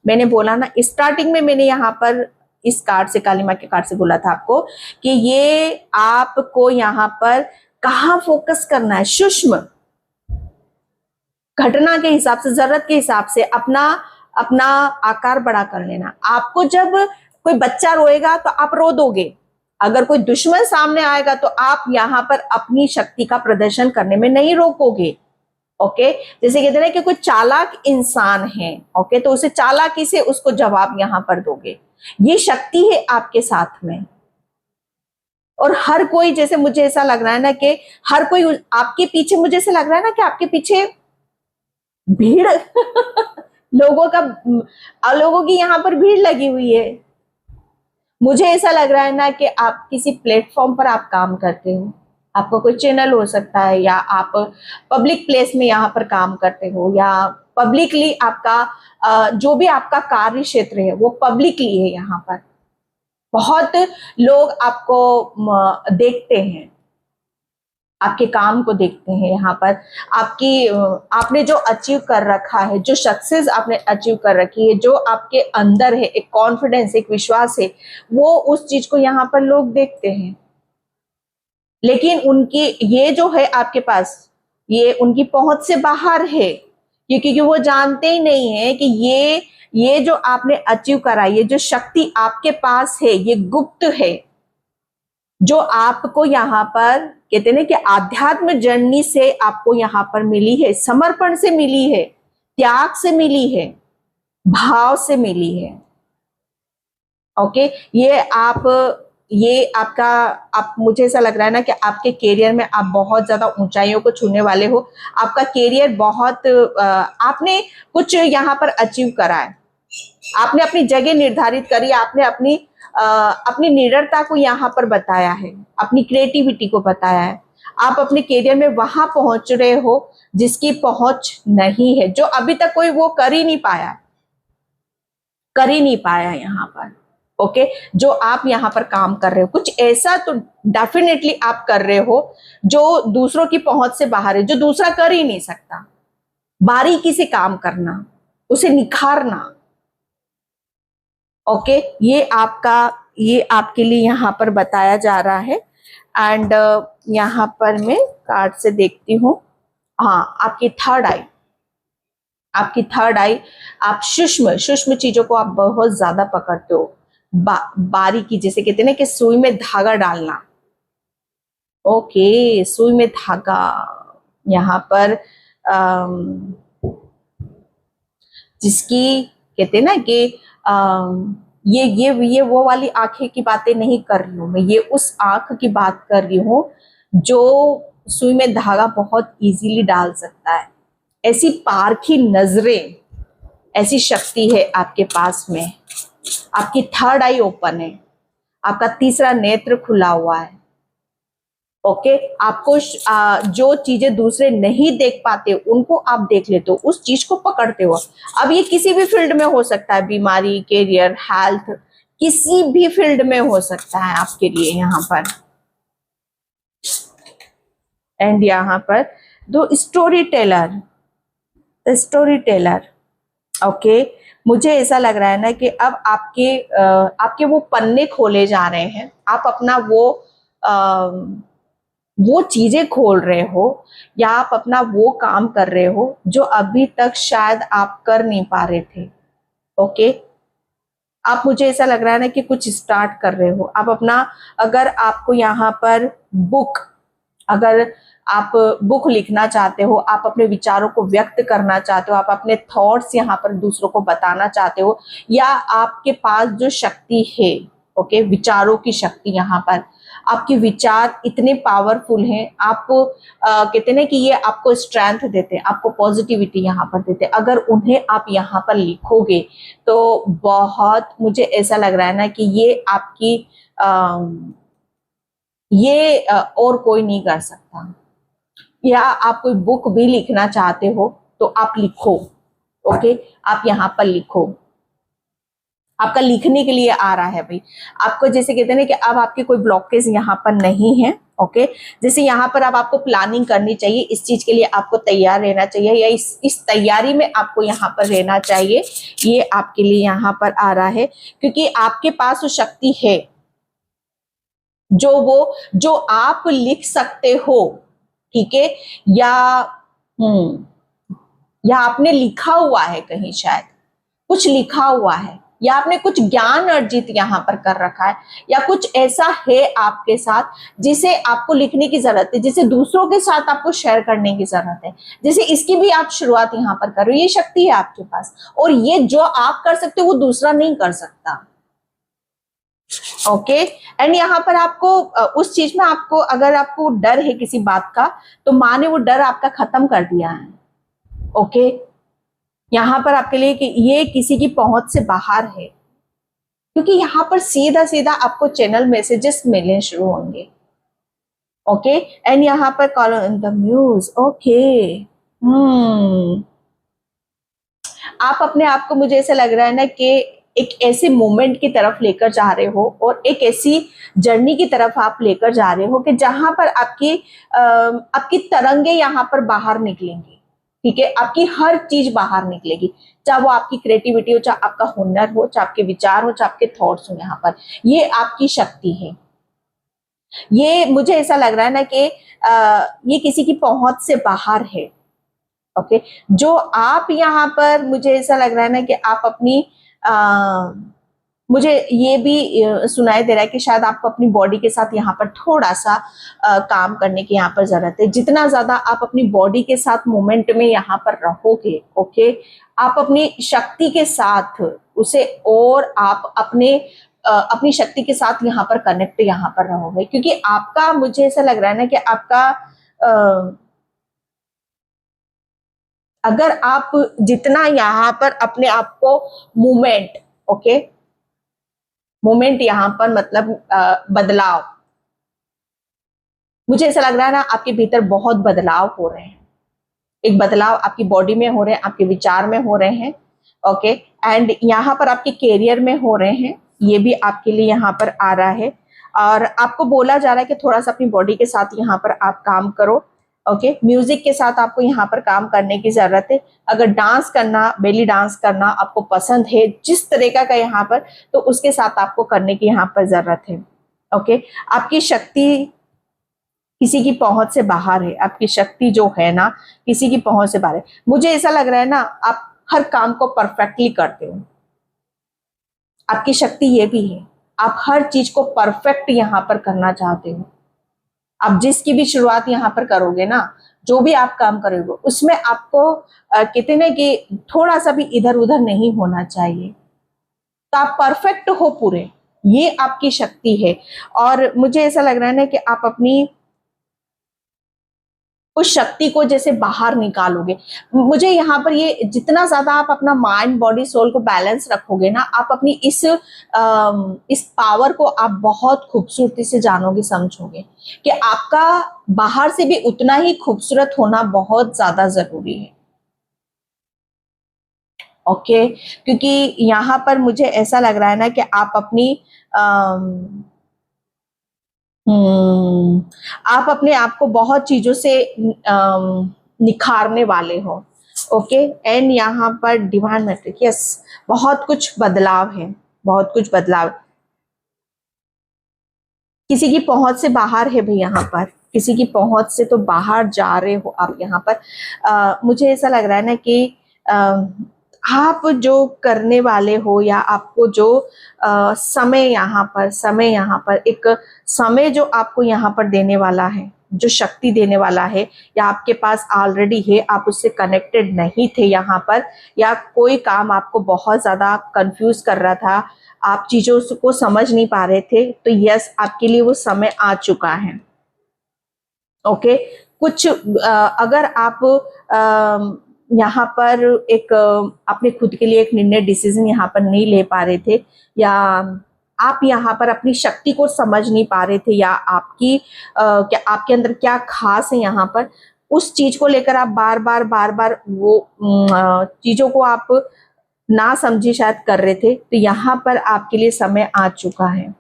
मैंने बोला ना स्टार्टिंग में, मैंने यहाँ पर इस कार्ड से, काली माँ के कार्ड से बोला था आपको कि ये आपको यहाँ पर कहाँ फोकस करना है, सूक्ष्म घटना के हिसाब से, जरूरत के हिसाब से अपना अपना आकार बड़ा कर लेना। आपको जब कोई बच्चा रोएगा तो आप रो दोगे, अगर कोई दुश्मन सामने आएगा तो आप यहाँ पर अपनी शक्ति का प्रदर्शन करने में नहीं रोकोगे। ओके, जैसे कहते हैं कि कोई चालाक इंसान है, ओके, तो उसे चालाकी से उसको जवाब यहाँ पर दोगे। ये शक्ति है आपके साथ में। और हर कोई, जैसे मुझे ऐसा लग रहा है ना कि हर कोई आपके पीछे, मुझे ऐसा लग रहा है ना कि आपके पीछे भीड़ लोगों की यहाँ पर भीड़ लगी हुई है। मुझे ऐसा लग रहा है ना कि आप किसी प्लेटफॉर्म पर आप काम करते हो, आपका कोई चैनल हो सकता है, या आप पब्लिक प्लेस में यहाँ पर काम करते हो, या पब्लिकली आपका जो भी आपका कार्य क्षेत्र है वो पब्लिकली है। यहाँ पर बहुत लोग आपको देखते हैं, आपके काम को देखते हैं, यहाँ पर आपने जो अचीव कर रखा है, जो सक्सेस आपने अचीव कर रखी है, जो आपके अंदर है, एक कॉन्फिडेंस, एक विश्वास है, वो उस चीज को यहाँ पर लोग देखते हैं। लेकिन उनकी ये जो है आपके पास, ये उनकी पहुंच से बाहर है, क्योंकि वो जानते ही नहीं है कि ये जो आपने अचीव करा, ये जो शक्ति आपके पास है, ये गुप्त है, जो आपको यहाँ पर कहते हैं ना कि आध्यात्म जर्नी से आपको यहाँ पर मिली है, समर्पण से मिली है, त्याग से मिली है, भाव से मिली है। ओके, ये आपका, आप, मुझे ऐसा लग रहा है ना कि आपके कैरियर में आप बहुत ज्यादा ऊंचाइयों को छूने वाले हो। आपका कैरियर बहुत आपने कुछ यहाँ पर अचीव करा है, आपने अपनी जगह निर्धारित करी, आपने अपनी निडरता को यहाँ पर बताया है, अपनी क्रिएटिविटी को बताया है। आप अपने कैरियर में वहां पहुंच रहे हो जिसकी पहुंच नहीं है, जो अभी तक कोई वो कर ही नहीं पाया यहाँ पर। ओके, जो आप यहाँ पर काम कर रहे हो, कुछ ऐसा तो डेफिनेटली आप कर रहे हो जो दूसरों की पहुंच से बाहर है, जो दूसरा कर ही नहीं सकता। बारीकी से काम करना, उसे निखारना। ओके, ये आपके लिए यहाँ पर बताया जा रहा है। एंड यहाँ पर मैं कार्ड से देखती हूँ, हाँ, आपकी थर्ड आई, आप सूक्ष्म चीजों को आप बहुत ज्यादा पकड़ते हो, बारीकी, जैसे कहते हैं ना कि सुई में धागा डालना। ओके, सुई में धागा, यहाँ पर जिसकी कहते हैं ना कि ये वो वाली आंखें की बातें नहीं कर रही हूं मैं, ये उस आंख की बात कर रही हूं जो सुई में धागा बहुत इजीली डाल सकता है। ऐसी पारखी नजरें, ऐसी शक्ति है आपके पास में। आपकी थर्ड आई ओपन है, आपका तीसरा नेत्र खुला हुआ है। ओके, आपको जो चीजें दूसरे नहीं देख पाते उनको आप देख लेते हो, उस चीज को पकड़ते हो। अब ये किसी भी फील्ड में हो सकता है, बीमारी, कैरियर, हेल्थ, किसी भी फील्ड में हो सकता है आपके लिए यहाँ पर। एंड यहाँ पर दो स्टोरी टेलर। ओके, मुझे ऐसा लग रहा है ना कि अब आपके वो पन्ने खोले जा रहे हैं, आप अपना वो चीजें खोल रहे हो, या आप अपना वो काम कर रहे हो जो अभी तक शायद आप कर नहीं पा रहे थे। ओके, आप, मुझे ऐसा लग रहा है ना कि कुछ स्टार्ट कर रहे हो आप अपना। अगर आपको यहाँ पर अगर आप बुक लिखना चाहते हो, आप अपने विचारों को व्यक्त करना चाहते हो, आप अपने थॉट्स यहाँ पर दूसरों को बताना चाहते हो, या आपके पास जो शक्ति है, ओके, विचारों की शक्ति, यहाँ पर आपके विचार इतने पावरफुल हैं, आपको कहते हैं ना कि ये आपको स्ट्रेंथ देते हैं, आपको पॉजिटिविटी यहाँ पर देते हैं। अगर उन्हें आप यहाँ पर लिखोगे तो बहुत, मुझे ऐसा लग रहा है ना कि ये आपकी और कोई नहीं कर सकता। या आप कोई बुक भी लिखना चाहते हो तो आप लिखो। ओके, आप यहाँ पर लिखो, आपका लिखने के लिए आ रहा है भाई। आपको जैसे कहते हैं ना कि अब आपके कोई ब्लॉकेज यहाँ पर नहीं है। ओके, जैसे यहाँ पर अब आपको प्लानिंग करनी चाहिए, इस चीज के लिए आपको तैयार रहना चाहिए, या इस तैयारी में आपको यहाँ पर रहना चाहिए। ये आपके लिए यहाँ पर आ रहा है, क्योंकि आपके पास वो शक्ति है जो आप लिख सकते हो। ठीक है, या आपने लिखा हुआ है कहीं, शायद कुछ लिखा हुआ है, या आपने कुछ ज्ञान अर्जित यहाँ पर कर रखा है, या कुछ ऐसा है आपके साथ जिसे आपको लिखने की जरूरत है, जिसे दूसरों के साथ आपको शेयर करने की जरूरत है, जैसे इसकी भी आप शुरुआत यहाँ पर करो। ये शक्ति है आपके पास, और ये जो आप कर सकते हो वो दूसरा नहीं कर सकता। ओके, एंड यहाँ पर आपको उस चीज में, आपको अगर आपको डर है किसी बात का, तो माँ ने वो डर आपका खत्म कर दिया है। ओके, यहाँ पर आपके लिए कि ये किसी की पहुंच से बाहर है, क्योंकि यहाँ पर सीधा सीधा आपको चैनल मैसेजेस मिलने शुरू होंगे। ओके, एंड यहाँ पर कॉल द म्यूज। ओके, आप अपने आप को, मुझे ऐसा लग रहा है ना कि एक ऐसे मोमेंट की तरफ लेकर जा रहे हो, और एक ऐसी जर्नी की तरफ आप लेकर जा रहे हो कि जहां पर आपकी तरंगे यहाँ पर बाहर निकलेंगी। ठीक है, आपकी हर चीज बाहर निकलेगी, चाहे वो आपकी क्रिएटिविटी हो, चाहे आपका हुनर हो, चाहे आपके विचार हो, चाहे आपके थॉट्स हो। यहाँ पर ये आपकी शक्ति है। ये, मुझे ऐसा लग रहा है ना कि ये किसी की पहुंच से बाहर है। ओके, जो आप यहाँ पर, मुझे ऐसा लग रहा है ना कि आप अपनी मुझे ये भी सुनाई दे रहा है कि शायद आपको अपनी बॉडी के साथ यहाँ पर थोड़ा सा काम करने की यहाँ पर जरूरत है। जितना ज्यादा आप अपनी बॉडी के साथ मूवमेंट में यहाँ पर रहोगे, ओके, आप अपनी शक्ति के साथ उसे, और आप अपनी शक्ति के साथ यहाँ पर कनेक्ट यहाँ पर रहोगे, क्योंकि आपका, मुझे ऐसा लग रहा है ना कि आपका अगर आप जितना यहाँ पर अपने आप को मूवमेंट, ओके, मूवमेंट यहाँ पर मतलब बदलाव, मुझे ऐसा लग रहा है ना आपके भीतर बहुत बदलाव हो रहे हैं। एक बदलाव आपकी बॉडी में हो रहे हैं, आपके विचार में हो रहे हैं, ओके, एंड यहाँ पर आपके कैरियर में हो रहे हैं। ये भी आपके लिए यहाँ पर आ रहा है, और आपको बोला जा रहा है कि थोड़ा सा अपनी बॉडी के साथ यहाँ पर आप काम करो, ओके। म्यूजिक के साथ आपको यहाँ पर काम करने की जरूरत है। अगर डांस करना, बेली डांस करना आपको पसंद है जिस तरीका का यहाँ पर, तो उसके साथ आपको करने की यहाँ पर जरूरत है, ओके। आपकी शक्ति किसी की पहुंच से बाहर है, आपकी शक्ति जो है ना किसी की पहुंच से बाहर है। मुझे ऐसा लग रहा है ना आप हर काम को परफेक्टली करते हो, आपकी शक्ति ये भी है, आप हर चीज को परफेक्ट यहाँ पर करना चाहते हो। आप जिसकी भी शुरुआत यहाँ पर करोगे ना, जो भी आप काम करोगे उसमें आपको कहते ना कि थोड़ा सा भी इधर उधर नहीं होना चाहिए, तो आप परफेक्ट हो पूरे, ये आपकी शक्ति है। और मुझे ऐसा लग रहा है ना कि आप अपनी उस शक्ति को जैसे बाहर निकालोगे। मुझे यहाँ पर ये, जितना ज्यादा आप अपना माइंड बॉडी सोल को बैलेंस रखोगे ना, आप अपनी इस पावर को आप बहुत खूबसूरती से जानोगे, समझोगे कि आपका बाहर से भी उतना ही खूबसूरत होना बहुत ज्यादा जरूरी है, ओके। क्योंकि यहाँ पर मुझे ऐसा लग रहा है ना कि आप अपनी आप अपने आप को बहुत चीजों से निखारने वाले हो, ओके। एंड यहाँ पर डिवाइन मैट्रिक, यस, बहुत कुछ बदलाव है, बहुत कुछ बदलाव, किसी की पहुंच से बाहर है भाई, यहाँ पर किसी की पहुंच से तो बाहर जा रहे हो आप यहाँ पर। मुझे ऐसा लग रहा है ना कि आप जो करने वाले हो, या आपको जो समय यहाँ पर एक समय जो आपको यहाँ पर देने वाला है, जो शक्ति देने वाला है, या आपके पास ऑलरेडी है, आप उससे कनेक्टेड नहीं थे यहाँ पर, या कोई काम आपको बहुत ज्यादा कंफ्यूज कर रहा था, आप चीजों को समझ नहीं पा रहे थे, तो यस, आपके लिए वो समय आ चुका है, ओके। कुछ अगर आप यहाँ पर एक अपने खुद के लिए एक निर्णय, डिसीजन यहाँ पर नहीं ले पा रहे थे, या आप यहाँ पर अपनी शक्ति को समझ नहीं पा रहे थे, या आपकी क्या आपके अंदर क्या खास है यहाँ पर, उस चीज को लेकर आप बार बार वो चीजों को आप ना समझी शायद कर रहे थे, तो यहाँ पर आपके लिए समय आ चुका है,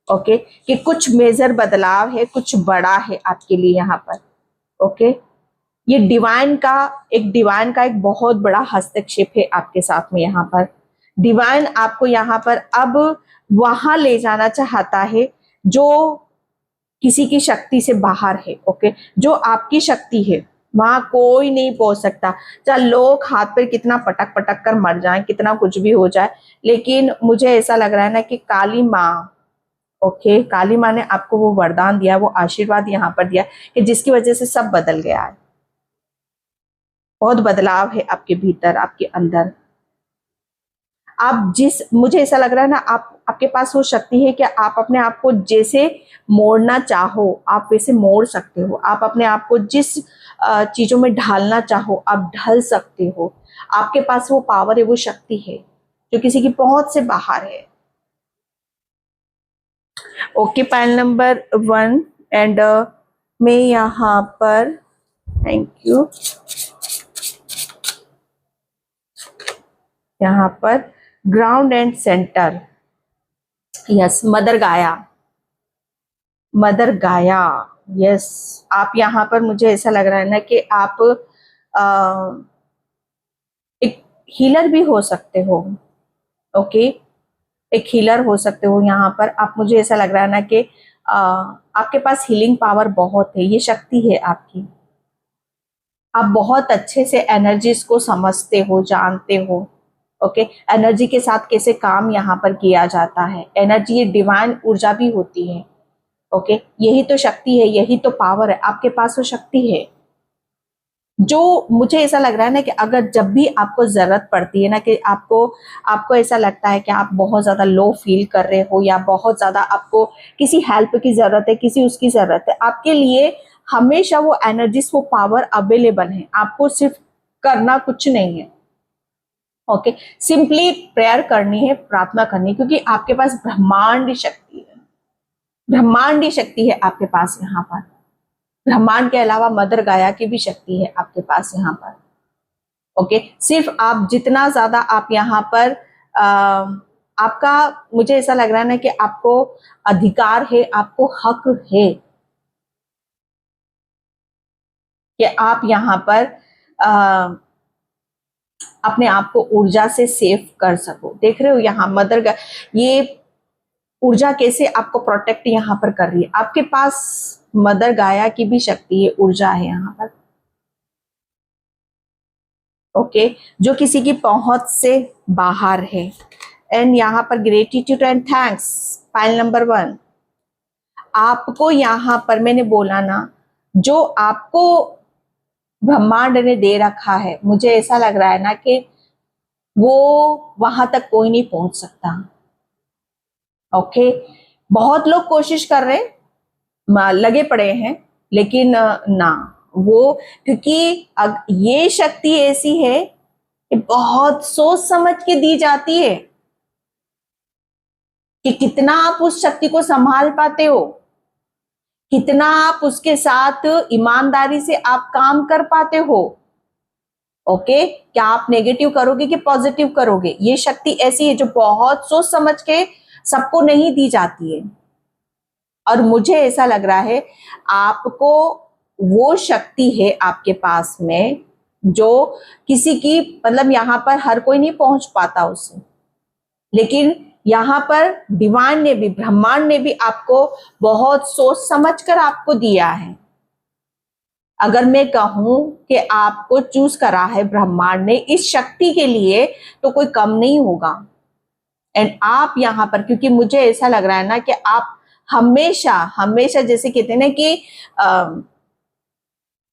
ओके, कि कुछ मेजर बदलाव है, कुछ बड़ा है आपके लिए यहाँ पर, ओके। ये डिवाइन का एक बहुत बड़ा हस्तक्षेप है आपके साथ में। यहाँ पर डिवाइन आपको यहाँ पर अब वहां ले जाना चाहता है जो किसी की शक्ति से बाहर है, ओके। जो आपकी शक्ति है वहां कोई नहीं पहुंच सकता, चाहे लोग हाथ पर कितना पटक पटक कर मर जाएं, कितना कुछ भी हो जाए, लेकिन मुझे ऐसा लग रहा है ना कि काली माँ, ओके, काली माँ ने आपको वो वरदान दिया, वो आशीर्वाद यहाँ पर दिया कि जिसकी वजह से सब बदल गया है। बहुत बदलाव है आपके भीतर, आपके अंदर। मुझे ऐसा लग रहा है ना, आपके पास वो शक्ति है कि आप अपने आप को जैसे मोड़ना चाहो आप वैसे मोड़ सकते हो, आप अपने आप को जिस चीजों में ढालना चाहो आप ढल सकते हो। आपके पास वो पावर है, वो शक्ति है जो किसी की पहुंच से बाहर है, ओके। पाइल नंबर 1, एंड मैं यहाँ पर, थैंक यू, यहाँ पर ground and centre, yes, mother गाया, यस। आप यहाँ पर, मुझे ऐसा लग रहा है ना कि आप एक हीलर भी हो सकते हो, ओके, एक हीलर हो सकते हो यहाँ पर आप। मुझे ऐसा लग रहा है ना कि आपके पास हीलिंग पावर बहुत है, ये शक्ति है आपकी। आप बहुत अच्छे से एनर्जीज को समझते हो, जानते हो, ओके, एनर्जी के साथ कैसे काम यहाँ पर किया जाता है, एनर्जी ये डिवाइन ऊर्जा भी होती है। ओके, यही तो शक्ति है, यही तो पावर है, आपके पास वो शक्ति है। जो मुझे ऐसा लग रहा है ना कि अगर जब भी आपको जरूरत पड़ती है ना, कि आपको ऐसा लगता है कि आप बहुत ज्यादा लो फील कर रहे हो, या बहुत ज्यादा आपको किसी हेल्प की जरूरत है, किसी उसकी जरूरत है, आपके लिए हमेशा वो एनर्जीज, वो पावर अवेलेबल है। आपको सिर्फ करना कुछ नहीं है। ओके, सिंपली प्रेयर करनी है, प्रार्थना करनी है, क्योंकि आपके पास ब्रह्मांडी शक्ति है, ब्रह्मांडी शक्ति है आपके पास यहाँ पर। ब्रह्मांड के अलावा मदर गाया की भी शक्ति है आपके पास यहाँ पर। ओके, सिर्फ आप जितना ज्यादा आप यहाँ पर आपका, मुझे ऐसा लग रहा है ना कि आपको अधिकार है, आपको हक है कि आप यहाँ पर अपने आप को ऊर्जा से सेव कर सको। देख रहे हो यहाँ मदर ये ऊर्जा कैसे आपको प्रोटेक्ट यहाँ पर कर रही है। आपके पास मदर गाया की भी शक्ति है, ऊर्जा है यहाँ पर। ओके, जो किसी की पहुंच से बाहर है। एंड यहाँ पर gratitude and thanks, file number 1। आपको यहाँ पर मैंने बोला ना, जो आपको ब्रह्मांड ने दे रखा है, मुझे ऐसा लग रहा है ना कि वो वहां तक कोई नहीं पहुंच सकता। ओके, बहुत लोग कोशिश कर रहे हैं, लगे पड़े हैं, लेकिन ना वो, क्योंकि ये शक्ति ऐसी है कि बहुत सोच समझ के दी जाती है कि कितना आप उस शक्ति को संभाल पाते हो, कितना आप उसके साथ ईमानदारी से आप काम कर पाते हो। ओके, क्या आप नेगेटिव करोगे कि पॉजिटिव करोगे। ये शक्ति ऐसी है जो बहुत सोच समझ के सबको नहीं दी जाती है। और मुझे ऐसा लग रहा है आपको वो शक्ति है आपके पास में, जो किसी की, मतलब यहाँ पर हर कोई नहीं पहुंच पाता उससे, लेकिन यहाँ पर डिवाइन ने भी, ब्रह्मांड ने भी आपको बहुत सोच समझ कर आपको दिया है। अगर मैं कहूं कि आपको चूज करा है ब्रह्मांड ने इस शक्ति के लिए, तो कोई कम नहीं होगा। एंड आप यहाँ पर, क्योंकि मुझे ऐसा लग रहा है ना कि आप हमेशा हमेशा, जैसे कहते हैं ना कि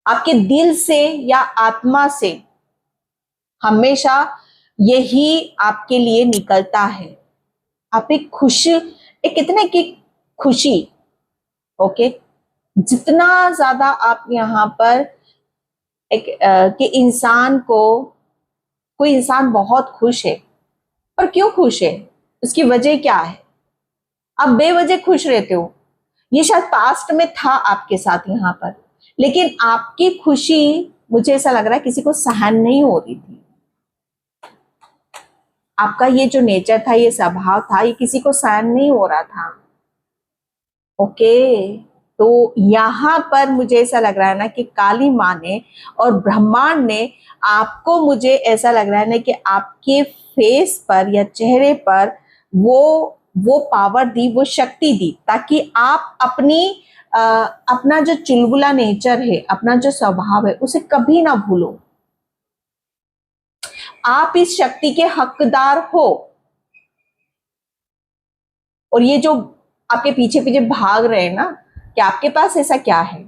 आपके दिल से या आत्मा से हमेशा यही आपके लिए निकलता है। आप एक खुश, एक कितने की खुशी। ओके, जितना ज्यादा आप यहाँ पर एक कि इंसान को, कोई इंसान बहुत खुश है, पर क्यों खुश है, उसकी वजह क्या है। आप बेवजह खुश रहते हो, ये शायद पास्ट में था आपके साथ यहाँ पर, लेकिन आपकी खुशी, मुझे ऐसा लग रहा है किसी को सहन नहीं हो रही थी। आपका ये जो नेचर था, ये स्वभाव था, ये किसी को सहन नहीं हो रहा था। ओके, तो यहाँ पर मुझे ऐसा लग रहा है ना कि काली माँ ने और ब्रह्मांड ने आपको, मुझे ऐसा लग रहा है ना कि आपके फेस पर या चेहरे पर वो पावर दी, वो शक्ति दी, ताकि आप अपना जो चुलबुला नेचर है, अपना जो स्वभाव है, उसे कभी ना भूलो। आप इस शक्ति के हकदार हो। और ये जो आपके पीछे पीछे भाग रहे हैं ना कि आपके पास ऐसा क्या है,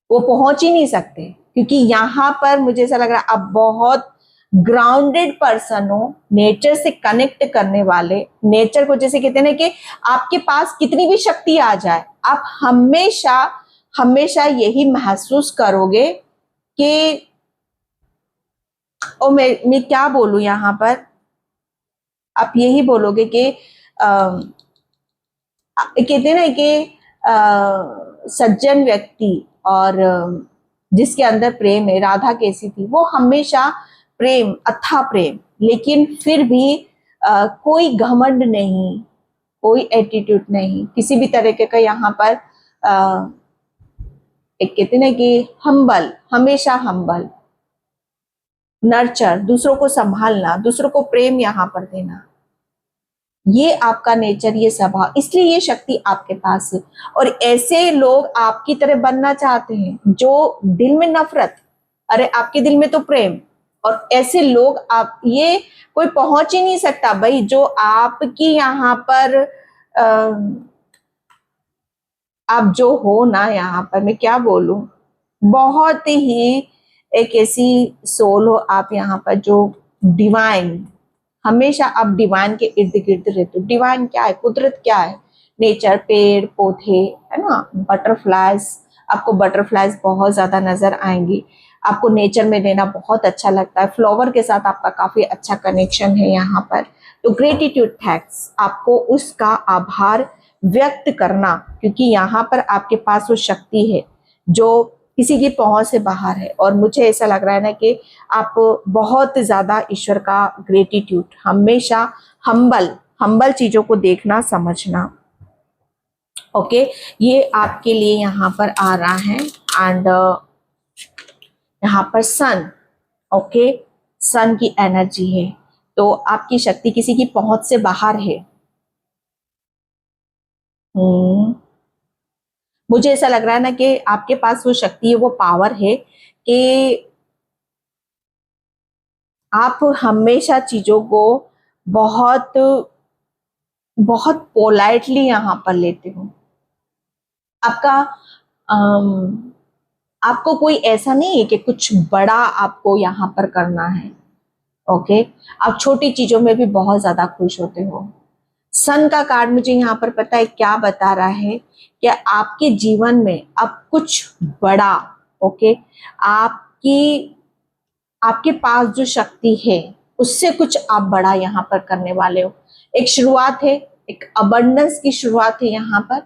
वो पहुंच ही नहीं सकते, क्योंकि यहाँ पर मुझे ऐसा लग रहा है आप बहुत ग्राउंडेड पर्सन हो, नेचर से कनेक्ट करने वाले। नेचर को, जैसे कहते हैं ना कि आपके पास कितनी भी शक्ति आ जाए, आप हमेशा हमेशा यही महसूस करोगे कि ओ मैं क्या बोलूं यहाँ पर, आप यही बोलोगे कि कहते हैं ना कि सज्जन व्यक्ति और जिसके अंदर प्रेम है, राधा कैसी थी, वो हमेशा प्रेम, अथाह प्रेम, लेकिन फिर भी कोई घमंड नहीं, कोई एटीट्यूड नहीं, किसी भी तरीके का यहाँ पर एक कहते हैं ना कि हम्बल, हमेशा हम्बल, नर्चर, दूसरों को संभालना, दूसरों को प्रेम यहाँ पर देना, ये आपका नेचर, ये स्वभाव, इसलिए ये शक्ति आपके पास है। और ऐसे लोग आपकी तरह बनना चाहते हैं, जो दिल में नफरत, अरे आपके दिल में तो प्रेम, और ऐसे लोग आप, ये कोई पहुंच ही नहीं सकता भाई, जो आपकी यहाँ पर आप जो हो ना, यहाँ पर मैं क्या बोलूं, बहुत ही एक ऐसी सोल हो आप यहाँ पर जो डिवाइन, हमेशा आप डिवाइन के इर्द गिर्द रहते हो। डिवाइन क्या है, कुदरत क्या है, नेचर, पेड़ पौधे, है ना, बटरफ्लाइज, आपको बटरफ्लाइज बहुत ज्यादा नजर आएंगी, आपको नेचर में रहना बहुत अच्छा लगता है, फ्लावर के साथ आपका काफी अच्छा कनेक्शन है यहाँ पर। तो ग्रेटिट्यूड थैंक्स, आपको उसका आभार व्यक्त करना, क्योंकि यहाँ पर आपके पास वो शक्ति है जो किसी की पहुंच से बाहर है। और मुझे ऐसा लग रहा है ना कि आप बहुत ज्यादा ईश्वर का ग्रेटिट्यूड, हमेशा हम्बल हम्बल चीजों को देखना समझना। ओके, ये आपके लिए यहाँ पर आ रहा है। एंड यहाँ पर सन, ओके, सन की एनर्जी है, तो आपकी शक्ति किसी की पहुंच से बाहर है। मुझे ऐसा लग रहा है ना कि आपके पास वो शक्ति है, वो पावर है कि आप हमेशा चीजों को बहुत बहुत पोलाइटली यहाँ पर लेते हो। आपका आपको कोई ऐसा नहीं है कि कुछ बड़ा आपको यहाँ पर करना है। ओके, आप छोटी चीजों में भी बहुत ज्यादा खुश होते हो। सन का कार्ड मुझे यहाँ पर पता है क्या बता रहा है कि आपके जीवन में अब कुछ बड़ा, ओके, आपकी आपके पास जो शक्ति है उससे कुछ आप बड़ा यहाँ पर करने वाले हो। एक शुरुआत है, एक अबंडेंस की शुरुआत है यहाँ पर।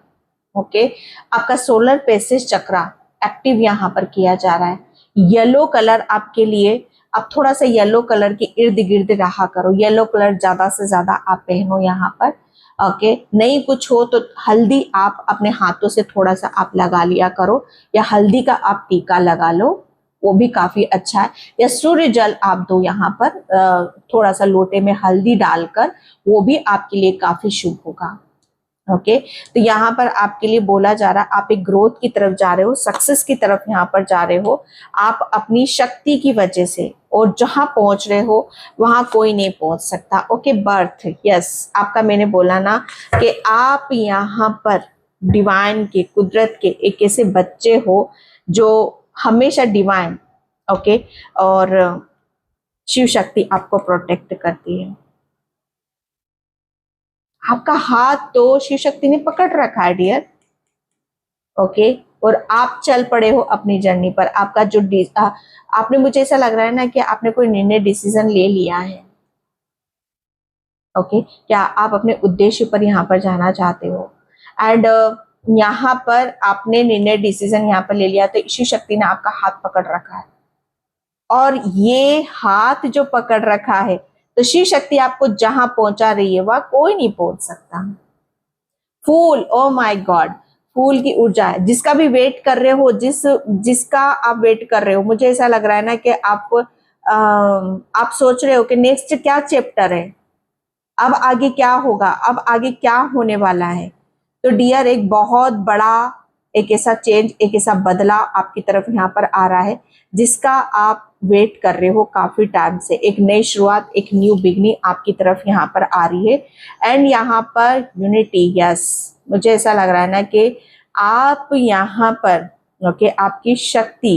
ओके, आपका सोलर प्लेक्सस चक्रा एक्टिव यहाँ पर किया जा रहा है। येलो कलर आपके लिए, आप थोड़ा सा येलो कलर के इर्द गिर्द रहा करो, येलो कलर ज्यादा से ज्यादा आप पहनो यहाँ पर। ओके, नहीं कुछ हो तो हल्दी आप अपने हाथों से थोड़ा सा आप लगा लिया करो, या हल्दी का आप टीका लगा लो, वो भी काफी अच्छा है। या सूर्य जल आप दो यहाँ पर, थोड़ा सा लोटे में हल्दी डालकर, वो भी आपके लिए काफी शुभ होगा। ओके, तो यहाँ पर आपके लिए बोला जा रहा है आप एक ग्रोथ की तरफ जा रहे हो, सक्सेस की तरफ यहाँ पर जा रहे हो। आप अपनी शक्ति की वजह से, और जहां पहुंच रहे हो वहां कोई नहीं पहुंच सकता। ओके, बर्थ, यस, आपका मैंने बोला ना कि आप यहाँ पर डिवाइन के, कुदरत के एक ऐसे बच्चे हो जो हमेशा डिवाइन, ओके, और शिव शक्ति आपको प्रोटेक्ट करती है। आपका हाथ तो शिव शक्ति ने पकड़ रखा है डियर। ओके, और आप चल पड़े हो अपनी जर्नी पर। आपका जो आपने, मुझे ऐसा लग रहा है ना कि आपने कोई निर्णय, डिसीजन ले लिया है। ओके, क्या आप अपने उद्देश्य पर यहाँ पर जाना चाहते हो, एंड यहाँ पर आपने निर्णय, डिसीजन यहाँ पर ले लिया, तो शिव शक्ति ने आपका हाथ पकड़ रखा है। और ये हाथ जो पकड़ रखा है, तो शिव शक्ति आपको जहां पहुंचा रही है वहां कोई नहीं पहुंच सकता। फूल, ओ माय गॉड, फूल की ऊर्जा है। जिसका भी वेट कर रहे हो, जिसका आप वेट कर रहे हो, मुझे ऐसा लग रहा है ना कि आप सोच रहे हो कि नेक्स्ट क्या चैप्टर है, अब आगे क्या होगा, अब आगे क्या होने वाला है। तो डियर, एक बहुत बड़ा, एक ऐसा चेंज, एक ऐसा बदलाव आपकी तरफ यहाँ पर आ रहा है जिसका आप वेट कर रहे हो काफी टाइम से। एक नई शुरुआत, एक न्यू बिगनिंग आपकी तरफ यहाँ पर आ रही है। एंड यहाँ पर यूनिटी, यस, मुझे ऐसा लग रहा है ना कि आप यहाँ पर, ओके, आपकी शक्ति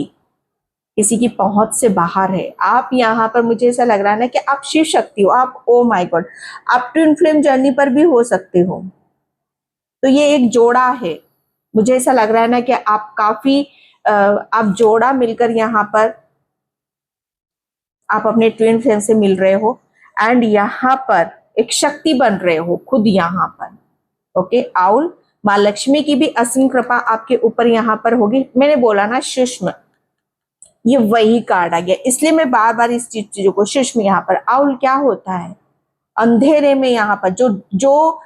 किसी की पहुंच से बाहर है। आप यहाँ पर, मुझे ऐसा लग रहा है ना कि आप शिव शक्ति हो, आप, ओ माय गॉड, आप ट्विन फ्लेम जर्नी पर भी हो सकते हो। तो ये एक जोड़ा है। मुझे ऐसा लग रहा है ना कि आप काफी आप जोड़ा मिलकर यहाँ पर आप अपने ट्विन फ्लेम से मिल रहे हो, एंड यहाँ पर एक शक्ति बन रहे हो खुद यहाँ पर। ओके, आउल, माँ लक्ष्मी की भी असीम कृपा आपके ऊपर यहाँ पर होगी। मैंने बोला ना सूक्ष्म, ये वही कार्ड आ गया, इसलिए मैं बार बार इस चीजों को सूक्ष्म। यहाँ पर आउल क्या होता है, अंधेरे में यहाँ पर जो जो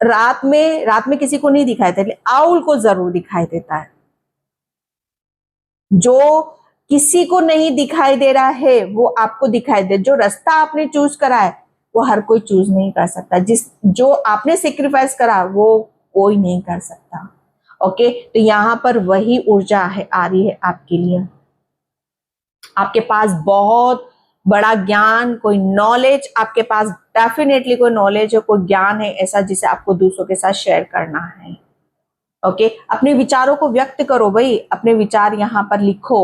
रात में किसी को नहीं दिखाई देता, आउल को जरूर दिखाई देता है। जो किसी को नहीं दिखाई दे रहा है वो आपको दिखाई दे। जो रास्ता आपने चूज करा है वो हर कोई चूज नहीं कर सकता। जो आपने सेक्रीफाइस करा वो कोई नहीं कर सकता। ओके, तो यहाँ पर वही ऊर्जा है, आ रही है आपके लिए। आपके पास बहुत बड़ा ज्ञान, कोई नॉलेज आपके पास, डेफिनेटली कोई नॉलेज है, कोई ज्ञान है ऐसा जिसे आपको दूसरों के साथ शेयर करना है। ओके, अपने विचारों को व्यक्त करो भाई, अपने विचार यहाँ पर लिखो।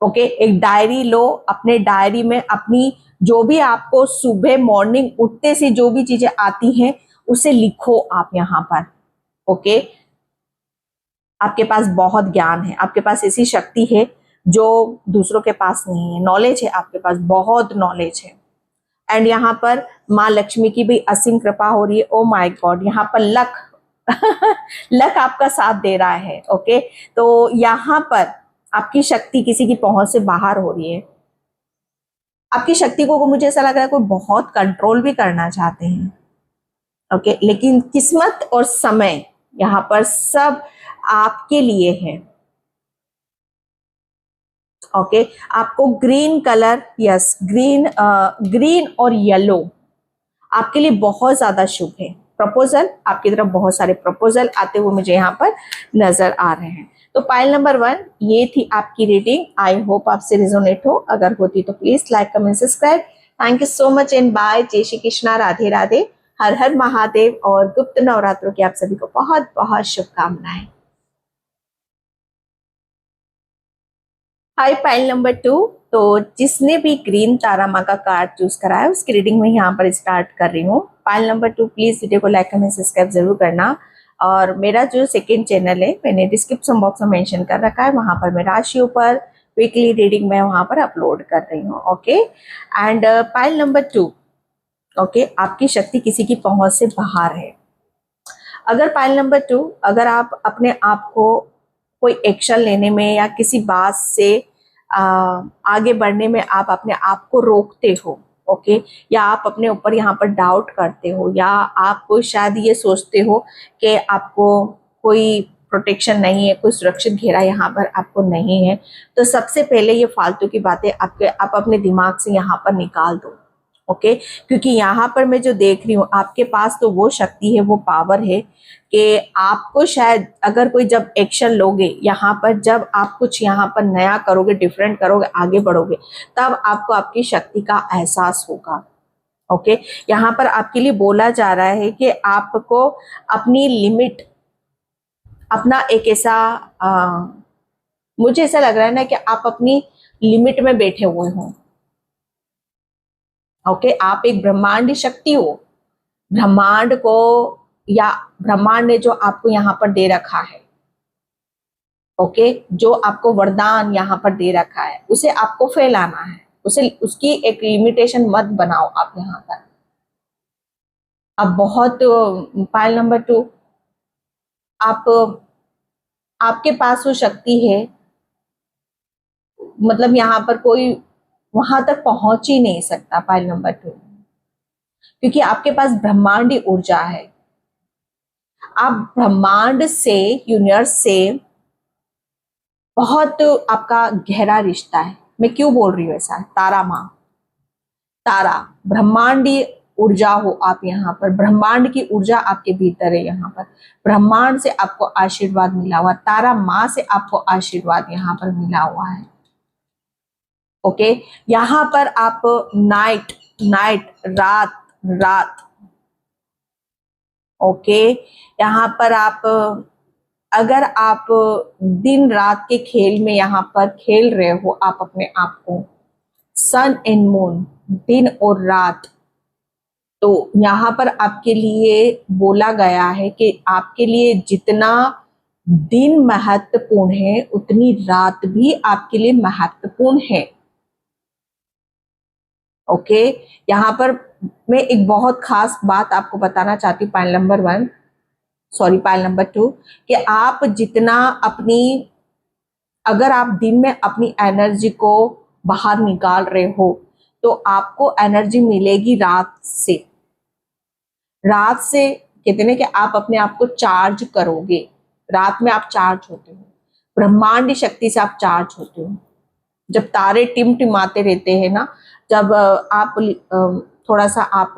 ओके, एक डायरी लो, अपने डायरी में अपनी जो भी आपको सुबह मॉर्निंग उठते से जो भी चीजें आती हैं उसे लिखो आप यहाँ पर। ओके, आपके पास बहुत ज्ञान है, आपके पास ऐसी शक्ति है जो दूसरों के पास नहीं है, नॉलेज है आपके पास, बहुत नॉलेज है। एंड यहाँ पर माँ लक्ष्मी की भी असीम कृपा हो रही है। ओ माय गॉड, यहाँ पर लक लक आपका साथ दे रहा है। ओके, तो यहाँ पर आपकी शक्ति किसी की पहुंच से बाहर हो रही है। आपकी शक्ति को मुझे ऐसा लग रहा है कोई बहुत कंट्रोल भी करना चाहते हैं। ओके, लेकिन किस्मत और समय यहाँ पर सब आपके लिए है। ओके, आपको green colour, yes green, green और येलो आपके लिए बहुत ज्यादा शुभ है। प्रपोजल, आपकी तरफ बहुत सारे प्रपोजल आते हुए मुझे यहाँ पर नजर आ रहे हैं। तो पाइल नंबर 1 ये थी आपकी रीडिंग। आई होप आपसे रिजोनेट हो, अगर होती तो please like comment subscribe. Thank you so much and bye. जय श्री कृष्णा, राधे राधे, हर हर महादेव और गुप्त नवरात्रों की आप सभी को बहुत बहुत शुभकामनाएं। हाई पाइल नंबर 2, तो जिसने भी ग्रीन तारा माँ का कार्ड चूज करा है उसकी रीडिंग में यहाँ पर स्टार्ट कर रही हूँ। पाइल नंबर 2, प्लीज वीडियो को लाइक कमेंट सब्सक्राइब जरूर करना। और मेरा जो सेकंड चैनल है मैंने डिस्क्रिप्शन बॉक्स में मेंशन कर रखा है, वहां पर मैं राशियों पर वीकली रीडिंग में वहां पर अपलोड कर रही हूँ। Okay, and pile number 2, okay, आपकी शक्ति किसी की पहुंच से बाहर है। अगर पाइल नंबर 2, अगर आप अपने आप को कोई एक्शन लेने में या किसी बात से आगे बढ़ने में आप अपने आप को रोकते हो, ओके, या आप अपने ऊपर यहाँ पर डाउट करते हो, या आप शायद ये सोचते हो कि आपको कोई प्रोटेक्शन नहीं है, कोई सुरक्षित घेरा यहाँ पर आपको नहीं है, तो सबसे पहले ये फालतू की बातें आप अपने दिमाग से यहाँ पर निकाल दो। ओके, क्योंकि यहाँ पर मैं जो देख रही हूँ आपके पास तो वो शक्ति है, वो पावर है कि आपको शायद अगर कोई जब एक्शन लोगे यहाँ पर, जब आप कुछ यहाँ पर नया करोगे, डिफरेंट करोगे, आगे बढ़ोगे, तब आपको आपकी शक्ति का एहसास होगा। ओके, यहाँ पर आपके लिए बोला जा रहा है कि आपको अपनी लिमिट, अपना एक ऐसा मुझे ऐसा लग रहा है ना कि आप अपनी लिमिट में बैठे हुए हो। ओके, आप एक ब्रह्मांडी शक्ति हो, ब्रह्मांड को या ब्रह्मांड ने जो आपको यहाँ पर दे रखा है, ओके, जो आपको वरदान यहाँ पर दे रखा है उसे आपको फैलाना है, उसे उसकी एक लिमिटेशन मत बनाओ आप यहाँ पर। अब बहुत पाइल नंबर 2, आप आपके पास वो शक्ति है, मतलब यहाँ पर कोई वहां तक पहुंच ही नहीं सकता पाइल नंबर 2, क्योंकि आपके पास ब्रह्मांडी ऊर्जा है। आप ब्रह्मांड से, यूनिवर्स से बहुत आपका गहरा रिश्ता है। मैं क्यों बोल रही हूँ ऐसा? तारा माँ, तारा ब्रह्मांडी ऊर्जा हो आप यहाँ पर, ब्रह्मांड की ऊर्जा आपके भीतर है यहाँ पर, ब्रह्मांड से आपको आशीर्वाद मिला हुआ, तारा माँ से आपको आशीर्वाद यहाँ पर मिला हुआ है। ओके, यहाँ पर आप नाइट नाइट, रात रात, ओके, यहाँ पर आप अगर आप दिन रात के खेल में यहाँ पर खेल रहे हो आप अपने आप को, सन एंड मून, दिन और रात, तो यहाँ पर आपके लिए बोला गया है कि आपके लिए जितना दिन महत्वपूर्ण है उतनी रात भी आपके लिए महत्वपूर्ण है। ओके, यहाँ पर मैं एक बहुत खास बात आपको बताना चाहती हूँ pile number 1, sorry pile number 2, कि आप जितना अपनी, अगर आप दिन में अपनी एनर्जी को बाहर निकाल रहे हो तो आपको एनर्जी मिलेगी रात से। रात से कहते हैं कि आप अपने आप को चार्ज करोगे, रात में आप चार्ज होते हो, ब्रह्मांडी शक्ति से आप चार्ज होते हो। जब तारे टिमटिमाते रहते हैं ना, जब आप थोड़ा सा आप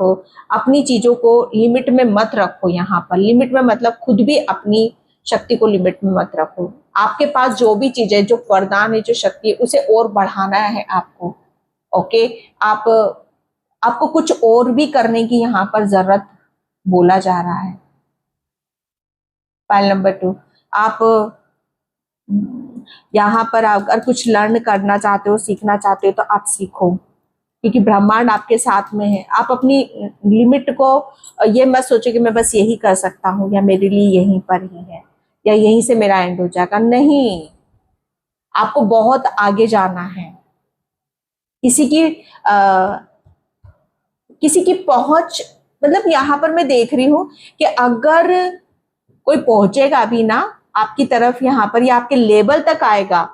अपनी चीजों को लिमिट में मत रखो, यहाँ पर लिमिट में मतलब खुद भी अपनी शक्ति को लिमिट में मत रखो। आपके पास जो भी चीज है, जो वरदान है, जो शक्ति है, उसे और बढ़ाना है आपको। ओके, आप आपको कुछ और भी करने की यहाँ पर जरूरत बोला जा रहा है। फाइल नंबर 2, आप यहाँ पर अगर कुछ लर्न करना चाहते हो, सीखना चाहते हो तो आप सीखो, क्योंकि ब्रह्मांड आपके साथ में है। आप अपनी लिमिट को ये मत सोचो कि मैं बस यही कर सकता हूँ या मेरे लिए यहीं पर ही है या यहीं से मेरा एंड हो जाएगा। नहीं, आपको बहुत आगे जाना है। किसी की किसी की पहुंच, मतलब यहाँ पर मैं देख रही हूँ कि अगर कोई पहुंचेगा भी ना आपकी तरफ यहाँ पर, या आपके लेवल तक आएगा,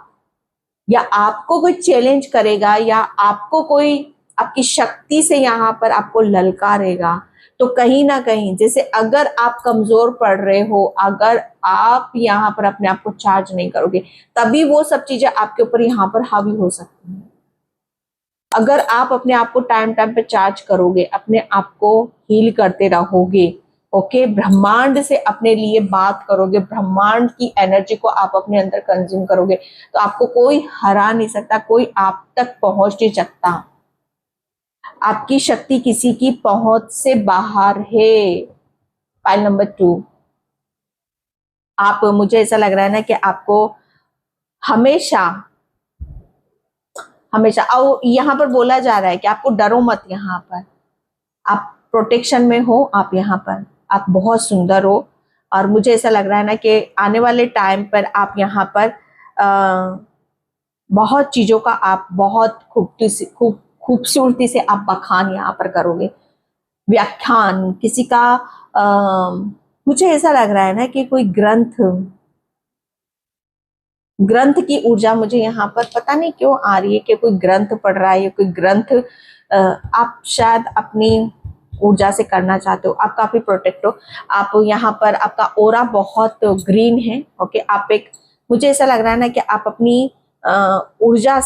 या आपको कोई चैलेंज करेगा, या आपको कोई आपकी शक्ति से यहाँ पर आपको ललकारेगा, तो कहीं ना कहीं जैसे अगर आप कमजोर पड़ रहे हो, अगर आप यहाँ पर अपने आप को चार्ज नहीं करोगे, तभी वो सब चीजें आपके ऊपर यहाँ पर हावी हो सकती हैं। अगर आप अपने आप को टाइम टाइम पे चार्ज करोगे, अपने आप को हील करते रहोगे, ओके, ब्रह्मांड से अपने लिए बात करोगे, ब्रह्मांड की एनर्जी को आप अपने अंदर कंज्यूम करोगे, तो आपको कोई हरा नहीं सकता, कोई आप तक पहुंच नहीं सकता। आपकी शक्ति किसी की पहुंच से बाहर है। फाइल नंबर 2, आप, मुझे ऐसा लग रहा है ना कि आपको हमेशा हमेशा, और यहाँ पर बोला जा रहा है कि आपको डरो मत, यहाँ पर आप प्रोटेक्शन में हो, आप यहाँ पर आप बहुत सुंदर हो। और मुझे ऐसा लग रहा है ना कि आने वाले टाइम पर आप यहाँ पर बहुत चीजों का आप बहुत खूबसूरती से आप बखान यहाँ पर करोगे, व्याख्यान किसी का। मुझे ऐसा लग रहा है ना कि कोई ग्रंथ की ऊर्जा मुझे यहाँ पर पता नहीं क्यों आ रही है, कि कोई ग्रंथ पढ़ रहा है, कोई ग्रंथ आप शायद अपनी ऊर्जा से करना चाहते हो। आप काफी प्रोटेक्ट हो, आप यहाँ पर आपका ऑरा बहुत ग्रीन है। ओके, आप एक, मुझे ऐसा लग रहा है ना कि आप अपनी ऊर्जा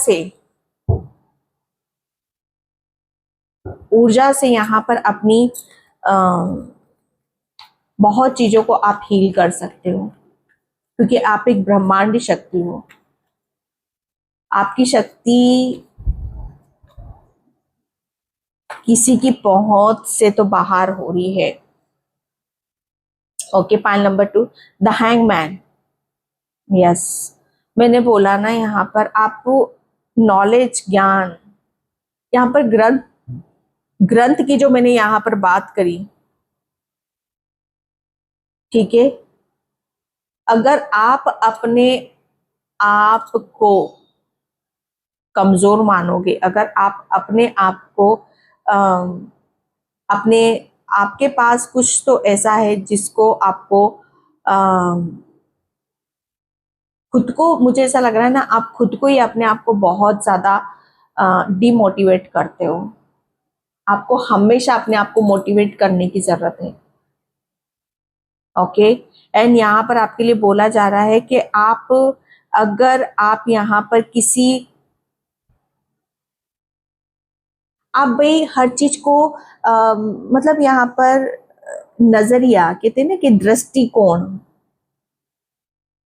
से यहाँ पर अपनी बहुत चीजों को आप हील कर सकते हो, क्योंकि आप एक ब्रह्मांडी शक्ति हो। आपकी शक्ति किसी की पहुंच से तो बाहर हो रही है। Okay, file number 2, the hangman. Yes, मैंने बोला ना यहाँ पर आपको नॉलेज, ज्ञान, यहाँ पर ग्रंथ की जो मैंने यहाँ पर बात करी, ठीक है, अगर आप अपने आप को कमजोर मानोगे, अगर आप अपने आप को अपने आपके पास कुछ तो ऐसा है जिसको आपको खुद को, मुझे ऐसा लग रहा है ना, आप खुद को ही अपने आप को बहुत ज्यादा डिमोटिवेट करते हो। आपको हमेशा अपने आप को मोटिवेट करने की जरूरत है। ओके, एंड यहाँ पर आपके लिए बोला जा रहा है कि आप, अगर आप यहाँ पर किसी, आप भाई हर चीज को मतलब यहाँ पर नजरिया कहते हैं ना कि दृष्टिकोण,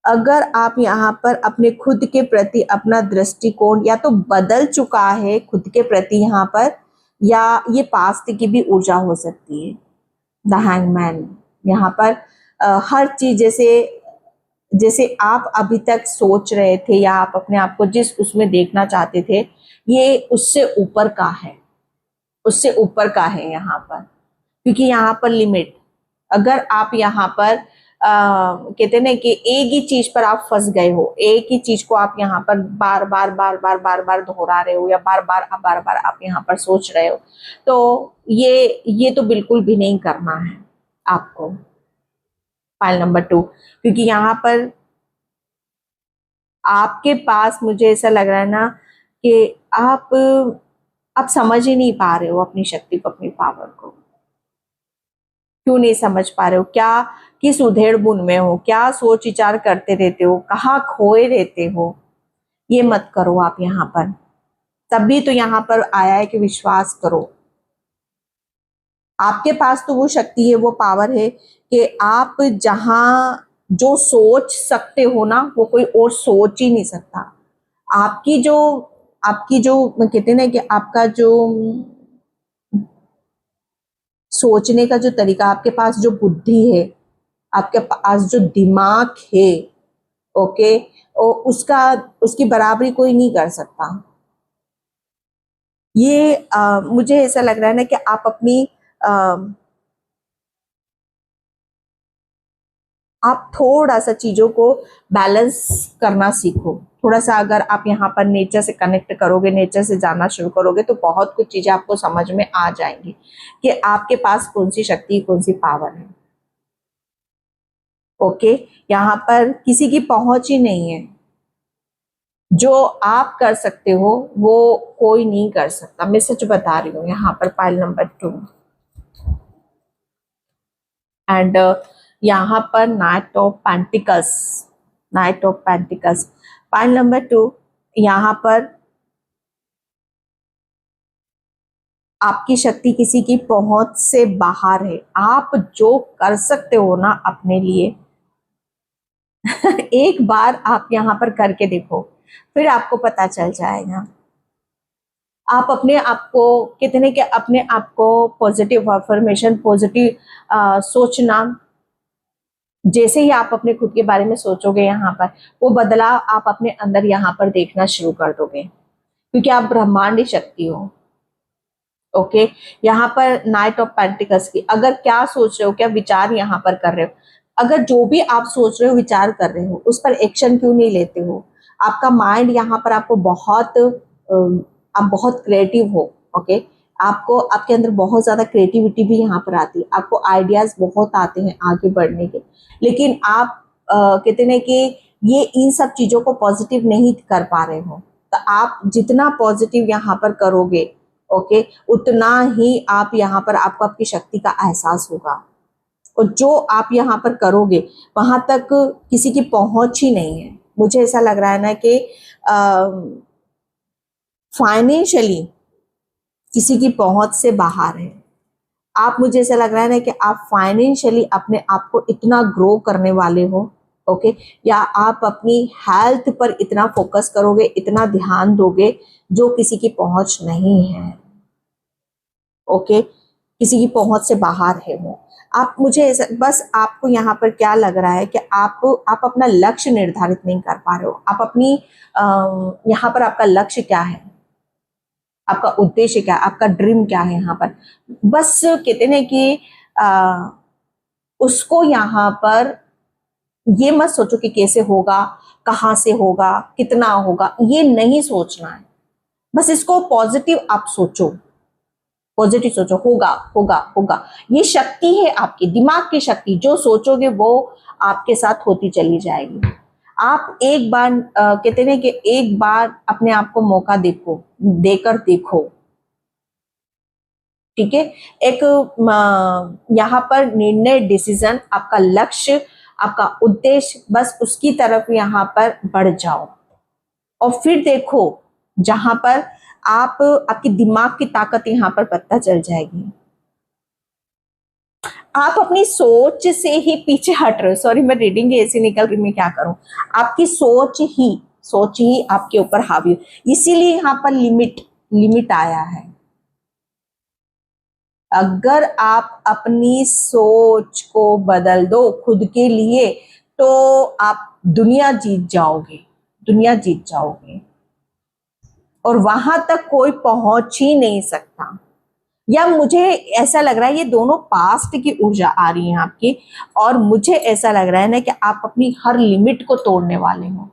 अगर आप यहाँ पर अपने खुद के प्रति अपना दृष्टिकोण या तो बदल चुका है खुद के प्रति यहाँ पर, या ये पास्ट की भी ऊर्जा हो सकती है। द हैंगमैन यहाँ पर हर चीज जैसे जैसे आप अभी तक सोच रहे थे, या आप अपने आप को जिस उसमें देखना चाहते थे, ये उससे ऊपर का है, उससे ऊपर का है यहाँ पर। क्योंकि यहाँ पर लिमिट, अगर आप यहाँ पर कहते हैं ना कि एक ही चीज पर आप फंस गए हो, एक ही चीज को आप यहाँ पर बार बार दोहरा रहे हो, या बार बार आप यहाँ पर सोच रहे हो, तो ये तो बिल्कुल भी नहीं करना है आपको। फाइल नंबर 2, क्योंकि यहाँ पर आपके पास, मुझे ऐसा लग रहा है ना कि आप समझ ही नहीं पा रहे हो अपनी शक्ति को, अपनी पावर को। क्यों नहीं समझ पा रहे हो? क्या, किस उधेड़ बुन में हो? क्या सोच विचार करते रहते हो? कहाँ खोए रहते हो? ये मत करो आप यहाँ पर। तभी तो यहाँ पर आया है कि विश्वास करो। आपके पास तो वो शक्ति है, वो पावर है कि आप जहां जो सोच सकते हो ना, वो कोई और सोच ही नहीं सकता। आपकी जो आपकी जो कहते हैं ना कि आपका जो सोचने का जो तरीका, आपके पास जो बुद्धि है, आपके पास जो दिमाग है, ओके, और उसकी बराबरी कोई नहीं कर सकता। ये मुझे ऐसा लग रहा है ना कि आप अपनी आप थोड़ा सा चीजों को बैलेंस करना सीखो। थोड़ा सा अगर आप यहाँ पर नेचर से कनेक्ट करोगे, नेचर से जानना शुरू करोगे, तो बहुत कुछ चीजें आपको समझ में आ जाएंगी कि आपके पास कौन सी शक्ति, कौन सी पावर है। ओके, यहाँ पर किसी की पहुंच ही नहीं है। जो आप कर सकते हो वो कोई नहीं कर सकता। मैं सच बता रही हूँ। यहाँ पर पाइल नंबर 2 एंड यहाँ पर night of pentacles, night of pentacles, pile number 2। यहाँ पर आपकी शक्ति किसी की पहुंच से बाहर है। आप जो कर सकते हो ना अपने लिए एक बार आप यहाँ पर करके देखो, फिर आपको पता चल जाएगा। आप अपने आप को कितने के अपने आप को पॉजिटिव अफर्मेशन, पॉजिटिव सोचना, जैसे ही आप अपने खुद के बारे में सोचोगे यहाँ पर, वो बदलाव आप अपने अंदर यहाँ पर देखना शुरू कर दोगे, क्योंकि आप ब्रह्मांडी शक्ति हो। ओके, यहाँ पर नाइट ऑफ पेंटिकल्स की अगर क्या सोच रहे हो, क्या विचार यहाँ पर कर रहे हो, अगर जो भी आप सोच रहे हो, विचार कर रहे हो, उस पर एक्शन क्यों नहीं लेते हो? आपका माइंड यहाँ पर आपको बहुत आप बहुत क्रिएटिव हो। ओके, आपको आपके अंदर बहुत ज्यादा क्रिएटिविटी भी यहाँ पर आती है, आपको आइडियाज बहुत आते हैं आगे बढ़ने के, लेकिन आप कहते हैं कि ये इन सब चीजों को पॉजिटिव नहीं कर पा रहे हो। तो आप जितना पॉजिटिव यहाँ पर करोगे, ओके, उतना ही आप यहाँ पर आपको आपकी शक्ति का एहसास होगा। और जो आप यहाँ पर करोगे वहां तक किसी की पहुंच ही नहीं है। मुझे ऐसा लग रहा है ना कि फाइनेंशियली किसी की पहुंच से बाहर है आप। मुझे ऐसा लग रहा है ना कि आप फाइनेंशियली अपने आप को इतना ग्रो करने वाले हो, ओके, या आप अपनी हेल्थ पर इतना फोकस करोगे, इतना ध्यान दोगे, जो किसी की पहुंच नहीं है। ओके, किसी की पहुंच से बाहर है वो। आप मुझे ऐसा, बस आपको यहाँ पर क्या लग रहा है कि आप अपना लक्ष्य निर्धारित नहीं कर पा रहे हो। आप अपनी यहाँ पर आपका लक्ष्य क्या है, आपका उद्देश्य क्या है, आपका ड्रीम क्या है यहाँ पर। बस कहते हैं कि उसको यहाँ पर ये मत सोचो कि कैसे होगा, कहाँ से होगा, कितना होगा, ये नहीं सोचना है। बस इसको पॉजिटिव आप सोचो, पॉजिटिव सोचो, होगा होगा होगा। ये शक्ति है आपकी दिमाग की शक्ति, जो सोचोगे वो आपके साथ होती चली जाएगी। आप एक बार कहते हैं कि एक बार अपने आप को मौका देकर देखो, ठीक है। एक यहाँ पर निर्णय, डिसीजन, आपका लक्ष्य, आपका उद्देश्य, बस उसकी तरफ यहाँ पर बढ़ जाओ और फिर देखो जहां पर आपकी दिमाग की ताकत यहाँ पर पता चल जाएगी। आप अपनी सोच से ही पीछे हट रहे हो। सॉरी, मैं रीडिंग ऐसी निकल रही, मैं क्या करूं। आपकी सोच ही आपके ऊपर हावी हो, इसीलिए यहाँ पर लिमिट आया है। अगर आप अपनी सोच को बदल दो खुद के लिए, तो आप दुनिया जीत जाओगे, दुनिया जीत जाओगे, और वहां तक कोई पहुंच ही नहीं सकता। या मुझे ऐसा लग रहा है ये दोनों पास्ट की ऊर्जा आ रही है आपकी, और मुझे ऐसा लग रहा है ना कि आप अपनी हर लिमिट को तोड़ने वाले हो।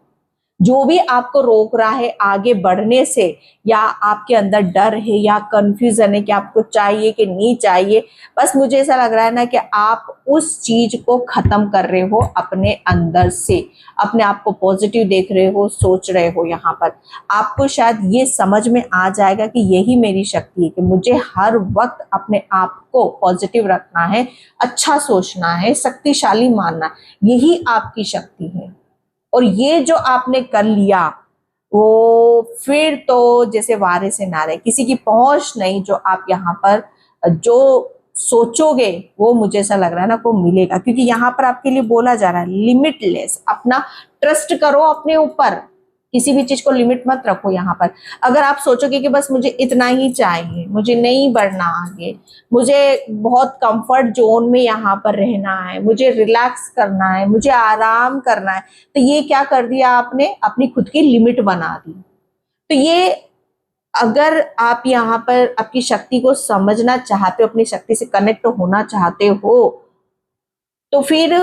जो भी आपको रोक रहा है आगे बढ़ने से, या आपके अंदर डर है या कंफ्यूजन है कि आपको चाहिए कि नहीं चाहिए, बस मुझे ऐसा लग रहा है ना कि आप उस चीज को खत्म कर रहे हो अपने अंदर से। अपने आप को पॉजिटिव देख रहे हो, सोच रहे हो। यहाँ पर आपको शायद ये समझ में आ जाएगा कि यही मेरी शक्ति है कि मुझे हर वक्त अपने आप को पॉजिटिव रखना है, अच्छा सोचना है, शक्तिशाली मानना है। यही आपकी शक्ति है। और ये जो आपने कर लिया, वो फिर तो जैसे वारे से नारे, किसी की पहुंच नहीं। जो आप यहाँ पर जो सोचोगे वो मुझे ऐसा लग रहा है ना को मिलेगा, क्योंकि यहाँ पर आपके लिए बोला जा रहा है लिमिटलेस। अपना ट्रस्ट करो अपने ऊपर, किसी भी चीज को लिमिट मत रखो यहाँ पर। अगर आप सोचोगे कि बस मुझे इतना ही चाहिए, मुझे नहीं बढ़ना आगे, मुझे बहुत कंफर्ट जोन में यहाँ पर रहना है, मुझे रिलैक्स करना है, मुझे आराम करना है, तो ये क्या कर दिया आपने, अपनी खुद की लिमिट बना दी। तो ये अगर आप यहाँ पर आपकी शक्ति को समझना चाहते हो, अपनी शक्ति से कनेक्ट होना चाहते हो, तो फिर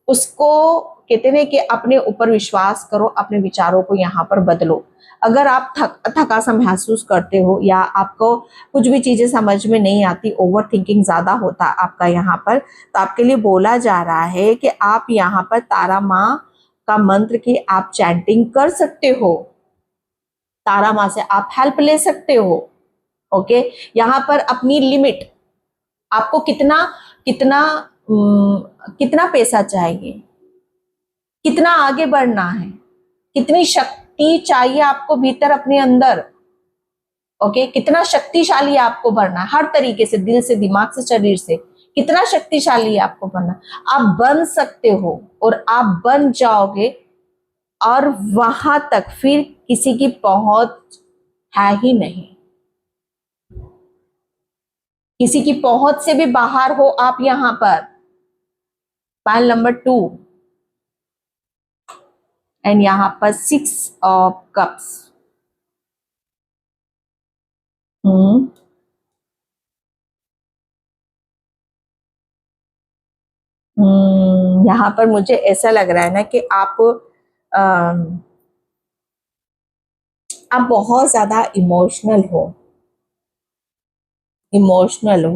उसको कहते हैं कि अपने ऊपर विश्वास करो, अपने विचारों को यहाँ पर बदलो। अगर आप थका सा महसूस करते हो या आपको कुछ भी चीजें समझ में नहीं आती, ओवर थिंकिंग ज्यादा होता है आपका यहाँ पर, तो आपके लिए बोला जा रहा है कि आप यहाँ पर तारा माँ का मंत्र की आप चैंटिंग कर सकते हो, तारा माँ से आप हेल्प ले सकते हो। ओके, यहाँ पर अपनी लिमिट, आपको कितना कितना कितना पैसा चाहिए, कितना आगे बढ़ना है, कितनी शक्ति चाहिए आपको भीतर अपने अंदर। ओके, कितना शक्तिशाली आपको बनना है, हर तरीके से, दिल से, दिमाग से, शरीर से, कितना शक्तिशाली आपको बनना। आप बन सकते हो और आप बन जाओगे, और वहां तक फिर किसी की पहुंच है ही नहीं। किसी की पहुंच से भी बाहर हो आप यहां पर। पाइल नंबर 2 एंड यहां पर 6 ऑफ कप्स। यहां पर मुझे ऐसा लग रहा है ना कि आप बहुत ज्यादा इमोशनल हो।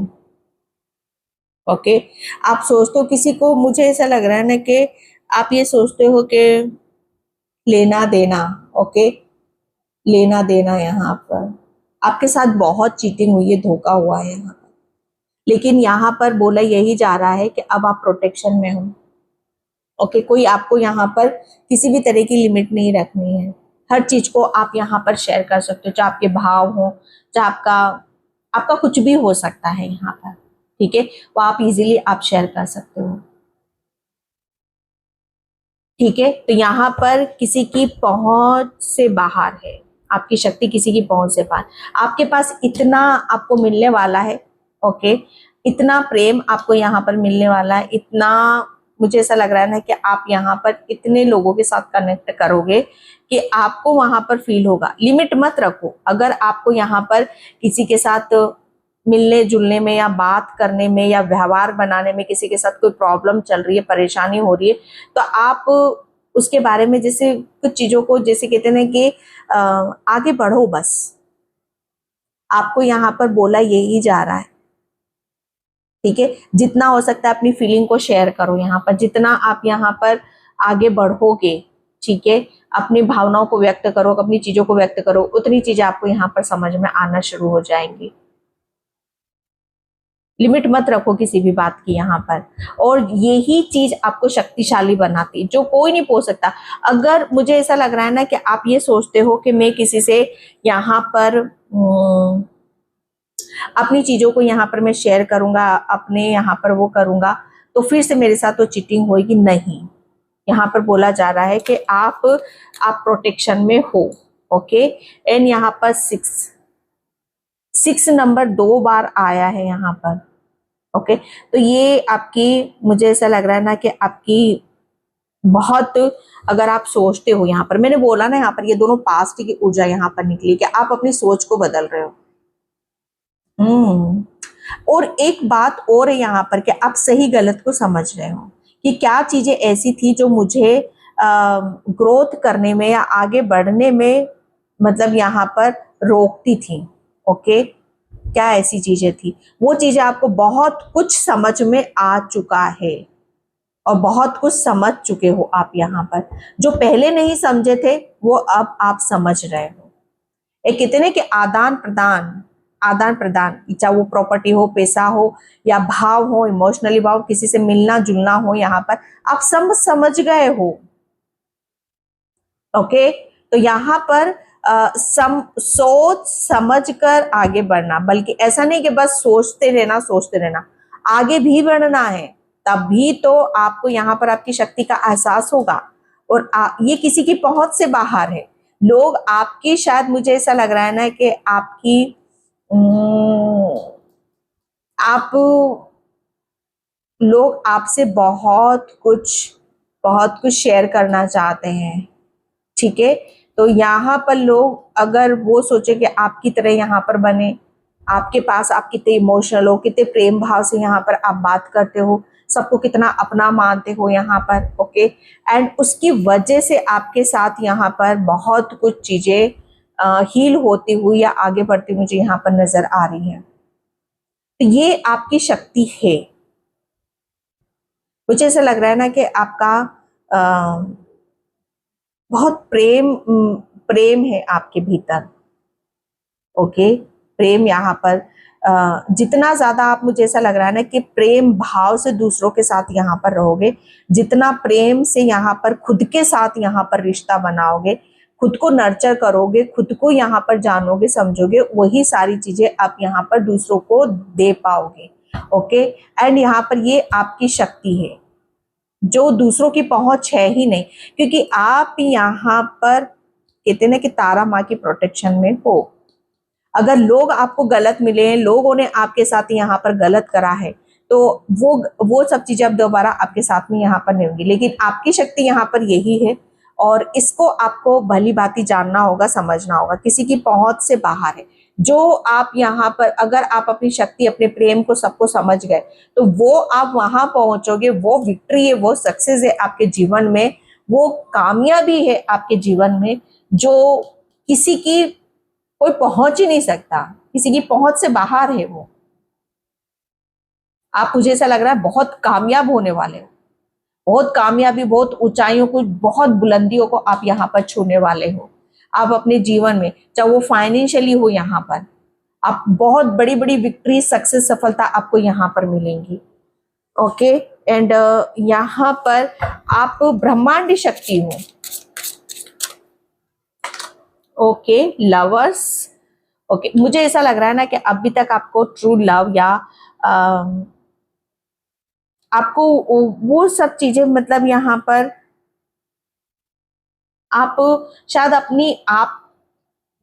ओके, आप सोचते हो किसी को, मुझे ऐसा लग रहा है ना कि आप ये सोचते हो कि लेना देना। ओके, लेना देना, यहाँ पर आपके साथ बहुत चीटिंग हुई है, धोखा हुआ है यहाँ पर, लेकिन यहाँ पर बोला यही जा रहा है कि अब आप प्रोटेक्शन में हो। ओके, कोई आपको यहाँ पर किसी भी तरह की लिमिट नहीं रखनी है। हर चीज को आप यहाँ पर शेयर कर सकते हो, चाहे आपके भाव हो, चाहे आपका कुछ भी हो सकता है यहाँ पर। ठीक है, वो आप इजीली आप शेयर कर सकते हो। ठीक है, तो यहाँ पर किसी की पहुंच से बाहर है, आपकी शक्ति किसी की पहुंच से बाहर। आपके पास इतना आपको मिलने वाला है। ओके, इतना प्रेम आपको यहाँ पर मिलने वाला है, इतना, मुझे ऐसा लग रहा है ना कि आप यहाँ पर इतने लोगों के साथ कनेक्ट करोगे कि आपको वहां पर फील होगा। लिमिट मत रखो। अगर आपको यहाँ पर किसी के साथ मिलने जुलने में या बात करने में या व्यवहार बनाने में किसी के साथ कोई प्रॉब्लम चल रही है, परेशानी हो रही है, तो आप उसके बारे में जैसे कुछ चीजों को, जैसे कहते हैं कि आगे बढ़ो बस। आपको यहाँ पर बोला यही जा रहा है। ठीक है, जितना हो सकता है अपनी फीलिंग को शेयर करो यहाँ पर, जितना आप यहाँ पर आगे बढ़ोगे, ठीक है, अपनी भावनाओं को व्यक्त करो, अपनी चीजों को व्यक्त करो, उतनी चीजें आपको यहाँ पर समझ में आना शुरू हो जाएंगी। लिमिट मत रखो किसी भी बात की यहाँ पर, और यही चीज आपको शक्तिशाली बनाती है, जो कोई नहीं पहुंच सकता। अगर मुझे ऐसा लग रहा है ना कि आप ये सोचते हो कि मैं किसी से यहाँ पर अपनी चीजों को यहाँ पर मैं शेयर करूंगा, अपने यहाँ पर वो करूंगा, तो फिर से मेरे साथ तो चीटिंग होगी। नहीं, यहाँ पर बोला जा रहा है कि आप प्रोटेक्शन में हो। ओके, एंड यहाँ पर 6 नंबर 2 बार आया है यहाँ पर। ओके, तो ये आपकी, मुझे ऐसा लग रहा है ना कि आपकी बहुत, अगर आप सोचते हो, यहाँ पर मैंने बोला ना, यहाँ पर ये दोनों पास्ट की ऊर्जा यहाँ पर निकली कि आप अपनी सोच को बदल रहे हो। और एक बात और है यहाँ पर कि आप सही गलत को समझ रहे हो कि क्या चीजें ऐसी थी जो मुझे ग्रोथ करने में या आगे बढ़ने में, मतलब यहाँ पर रोकती थी। ओके, क्या ऐसी चीजें थी, वो चीजें आपको बहुत कुछ समझ में आ चुका है और बहुत कुछ समझ चुके हो आप यहाँ पर। जो पहले नहीं समझे थे वो अब आप समझ रहे हो। एक कितने के आदान प्रदान, चाहे वो प्रॉपर्टी हो, पैसा हो, या भाव हो, इमोशनली भाव, किसी से मिलना जुलना हो, यहाँ पर आप सब समझ गए हो। ओके, तो यहाँ पर सोच समझ कर आगे बढ़ना, बल्कि ऐसा नहीं कि बस सोचते रहना, आगे भी बढ़ना है, तभी तो आपको यहाँ पर आपकी शक्ति का एहसास होगा। और ये किसी की पहुंच से बाहर है। लोग आपकी, शायद मुझे ऐसा लग रहा है ना कि आपकी आप लोग आपसे बहुत कुछ शेयर करना चाहते हैं, ठीक है। तो यहाँ पर लोग अगर वो सोचे कि आपकी तरह यहाँ पर बने, आपके पास आप कितने इमोशनल हो, कितने प्रेम भाव से यहाँ पर आप बात करते हो, सबको कितना अपना मानते हो यहाँ पर, ओके। एंड उसकी वजह से आपके साथ यहाँ पर बहुत कुछ चीजें हील होती हुई या आगे बढ़ती मुझे यहाँ पर नजर आ रही है। तो ये आपकी शक्ति है। मुझे ऐसा लग रहा है ना कि आपका बहुत प्रेम है आपके भीतर, ओके। प्रेम यहाँ पर जितना ज्यादा आप, मुझे ऐसा लग रहा है ना कि प्रेम भाव से दूसरों के साथ यहाँ पर रहोगे, जितना प्रेम से यहाँ पर खुद के साथ यहाँ पर रिश्ता बनाओगे, खुद को नर्चर करोगे, खुद को यहाँ पर जानोगे, समझोगे, वही सारी चीजें आप यहाँ पर दूसरों को दे पाओगे, ओके। एंड यहाँ पर ये आपकी शक्ति है जो दूसरों की पहुंच है ही नहीं, क्योंकि आप यहाँ पर कहते ना कि तारा माँ की प्रोटेक्शन में हो। अगर लोग आपको गलत मिले, लोगों ने आपके साथ यहाँ पर गलत करा है, तो वो सब चीजें अब दोबारा आपके साथ में यहाँ पर नहीं होंगी। लेकिन आपकी शक्ति यहाँ पर यही है और इसको आपको भली भांति जानना होगा, समझना होगा। किसी की पहुंच से बाहर है जो आप यहाँ पर, अगर आप अपनी शक्ति, अपने प्रेम को, सबको समझ गए, तो वो आप वहां पहुंचोगे। वो विक्ट्री है, वो सक्सेस है आपके जीवन में, वो कामयाबी है आपके जीवन में जो किसी की कोई पहुंच ही नहीं सकता, किसी की पहुंच से बाहर है वो। आप, मुझे ऐसा लग रहा है, बहुत कामयाब होने वाले हो, बहुत कामयाबी, बहुत ऊंचाइयों को, बहुत बुलंदियों को आप यहाँ पर छूने वाले हो। आप अपने जीवन में, चाहे वो फाइनेंशियली हो, यहाँ पर आप बहुत बड़ी बड़ी विक्ट्री, सक्सेस, सफलता आपको यहाँ पर मिलेंगी, ओके। एंड यहाँ पर आप ब्रह्मांडी शक्ति हो, ओके। Lovers, okay. मुझे ऐसा लग रहा है ना कि अभी तक आपको ट्रू लव या आपको वो सब चीजें, मतलब यहाँ पर आप शायद अपनी, आप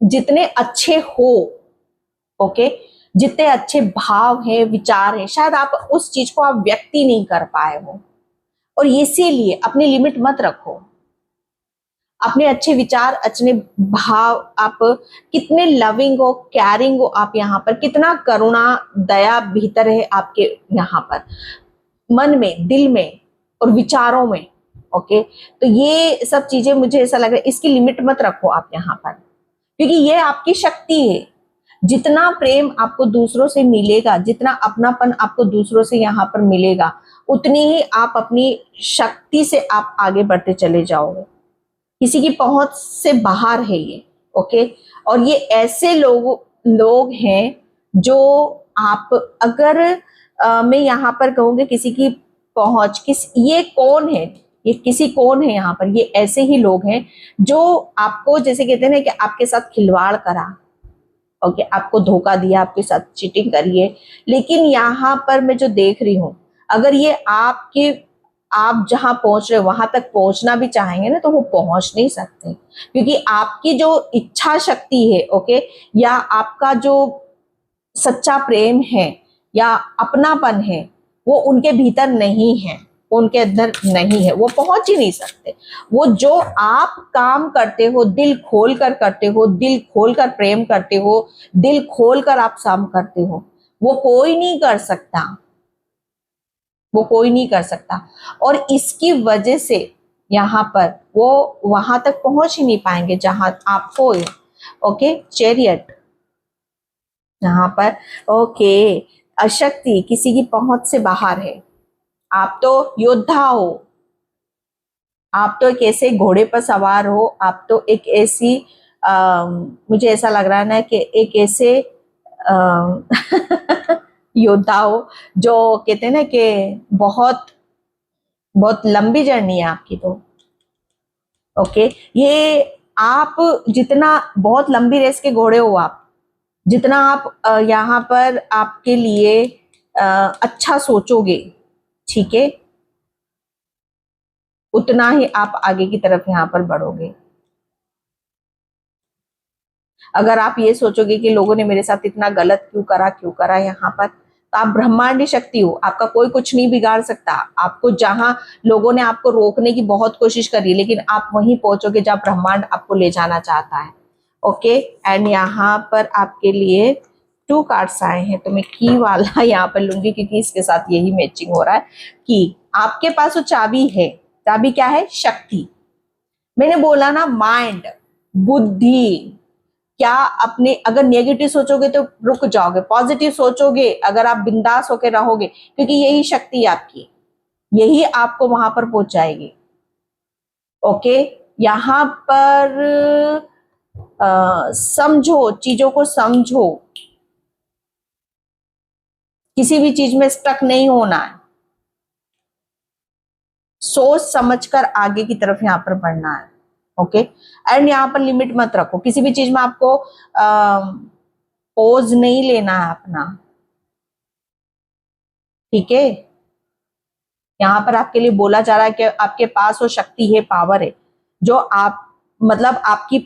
जितने अच्छे हो, ओके, जितने अच्छे भाव है, विचार है, शायद आप उस चीज को आप व्यक्त ही नहीं कर पाए हो। और इसीलिए अपनी लिमिट मत रखो। अपने अच्छे विचार, अच्छे भाव, आप कितने लविंग हो, कैरिंग हो, आप यहाँ पर कितना करुणा, दया भीतर है आपके यहाँ पर, मन में, दिल में और विचारों में, ओके। तो ये सब चीजें, मुझे ऐसा लग रहा है, इसकी लिमिट मत रखो आप यहाँ पर, क्योंकि ये आपकी शक्ति है। जितना प्रेम आपको दूसरों से मिलेगा, जितना अपनापन आपको दूसरों से यहाँ पर मिलेगा, उतनी ही आप अपनी शक्ति से आप आगे बढ़ते चले जाओगे। किसी की पहुंच से बाहर है ये, ओके। और ये ऐसे लोग हैं जो आप, अगर मैं यहाँ पर कहूँगी किसी की पहुंच, ये कौन है, ये किसी कौन है यहाँ पर, ये ऐसे ही लोग हैं जो आपको, जैसे कहते हैं ना कि आपके साथ खिलवाड़ करा, ओके, आपको धोखा दिया, आपके साथ चीटिंग करी है। लेकिन यहाँ पर मैं जो देख रही हूँ, अगर ये आपके, आप जहां पहुंच रहे हो वहां तक पहुंचना भी चाहेंगे ना, तो वो पहुंच नहीं सकते, क्योंकि आपकी जो इच्छा शक्ति है, ओके, या आपका जो सच्चा प्रेम है या अपनापन है, वो उनके भीतर नहीं है, उनके अंदर नहीं है, वो पहुंच ही नहीं सकते। वो जो आप काम करते हो, दिल खोल कर करते हो, दिल खोल कर प्रेम करते हो, दिल खोल कर आप काम करते हो, वो कोई नहीं कर सकता, वो कोई नहीं कर सकता। और इसकी वजह से यहाँ पर वो वहां तक पहुंच ही नहीं पाएंगे जहां आप हो, ओके। चैरियट यहाँ पर, ओके। अशक्ति किसी की पहुंच से बाहर है। आप तो योद्धा हो, आप तो एक ऐसे घोड़े पर सवार हो, आप तो एक ऐसी मुझे ऐसा लग रहा है ना कि एक ऐसे योद्धा हो जो कहते हैं ना कि बहुत बहुत लंबी जर्नी है आपकी तो, ओके। ये आप जितना, बहुत लंबी रेस के घोड़े हो आप, जितना आप यहाँ पर आपके लिए अच्छा सोचोगे, ठीक है, उतना ही आप आगे की तरफ यहाँ पर बढ़ोगे। अगर आप ये सोचोगे कि लोगों ने मेरे साथ इतना गलत क्यों करा यहाँ पर, तो आप ब्रह्मांडी शक्ति हो, आपका कोई कुछ नहीं बिगाड़ सकता। आपको जहां लोगों ने आपको रोकने की बहुत कोशिश करी, लेकिन आप वहीं पहुंचोगे जहां ब्रह्मांड आपको ले जाना चाहता है। ओके, एंड यहाँ पर आपके लिए 2 कार्ड्स आए हैं, तो मैं की वाला यहाँ पर लूंगी क्योंकि इसके साथ यही मैचिंग हो रहा है कि आपके पास वो चाबी है। चाबी क्या है? शक्ति। मैंने बोला ना, माइंड, बुद्धि। क्या अपने अगर नेगेटिव सोचोगे तो रुक जाओगे, पॉजिटिव सोचोगे अगर आप बिंदास होकर रहोगे, क्योंकि यही शक्ति है आपकी, यही आपको वहां पर पहुंचाएगी। ओके, यहां पर समझो, चीजों को समझो, किसी भी चीज में स्टक नहीं होना है, सोच समझकर आगे की तरफ यहां पर बढ़ना है। ओके, एंड यहाँ पर लिमिट मत रखो, किसी भी चीज में आपको पोज नहीं लेना है अपना, ठीक है। यहाँ पर आपके लिए बोला जा रहा है कि आपके पास वो शक्ति है, पावर है, जो आप मतलब आपकी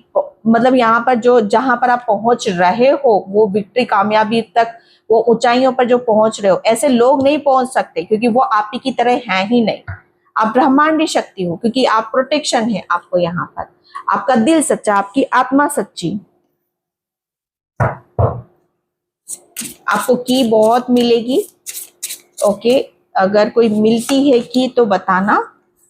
मतलब यहाँ पर जो जहां पर आप पहुंच रहे हो, वो विक्ट्री, कामयाबी तक, वो ऊंचाइयों पर जो पहुंच रहे हो, ऐसे लोग नहीं पहुंच सकते क्योंकि वो आप ही की तरह हैं ही नहीं। आप ब्रह्मांडी शक्ति हो क्योंकि आप प्रोटेक्शन है आपको यहाँ पर, आपका दिल सच्चा, आपकी आत्मा सच्ची। आपको की बहुत मिलेगी। ओके, अगर कोई मिलती है की तो बताना।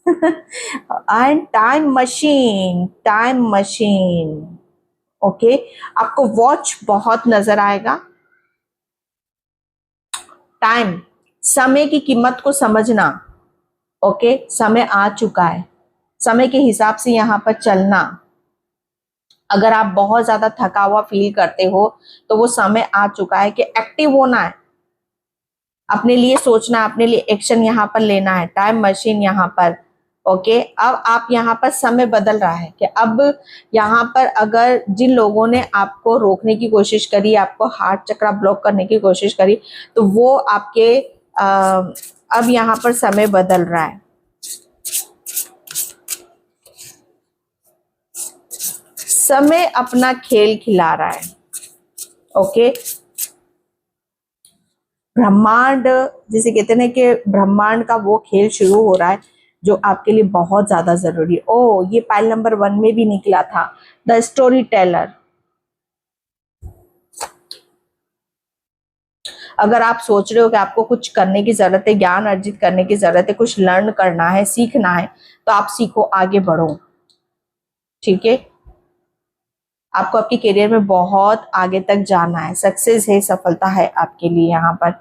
And time machine, time machine. Okay, आपको वॉच बहुत नजर आएगा। टाइम, समय की कीमत को समझना। ओके, समय आ चुका है, समय के हिसाब से यहाँ पर चलना। अगर आप बहुत ज्यादा थका हुआ फील करते हो तो वो समय आ चुका है कि एक्टिव होना है, अपने लिए सोचना, अपने लिए एक्शन यहाँ पर लेना है। टाइम मशीन यहाँ पर। ओके, अब आप यहाँ पर समय बदल रहा है कि अब यहाँ पर अगर जिन लोगों ने आपको रोकने की कोशिश करी, आपको हार्ट चक्र ब्लॉक करने की कोशिश करी, तो वो आपके अब यहाँ पर समय बदल रहा है। समय अपना खेल खिला रहा है। ओके, ब्रह्मांड, जिसे कहते हैं कि ब्रह्मांड का वो खेल शुरू हो रहा है जो आपके लिए बहुत ज्यादा जरूरी है। ओ, ये पाइल नंबर 1 में भी निकला था, द स्टोरी टेलर। अगर आप सोच रहे हो कि आपको कुछ करने की जरूरत है, ज्ञान अर्जित करने की जरूरत है, कुछ लर्न करना है, सीखना है, तो आप सीखो, आगे बढ़ो, ठीक है। आपको आपके करियर में बहुत आगे तक जाना है, सक्सेस है, सफलता है आपके लिए यहाँ पर।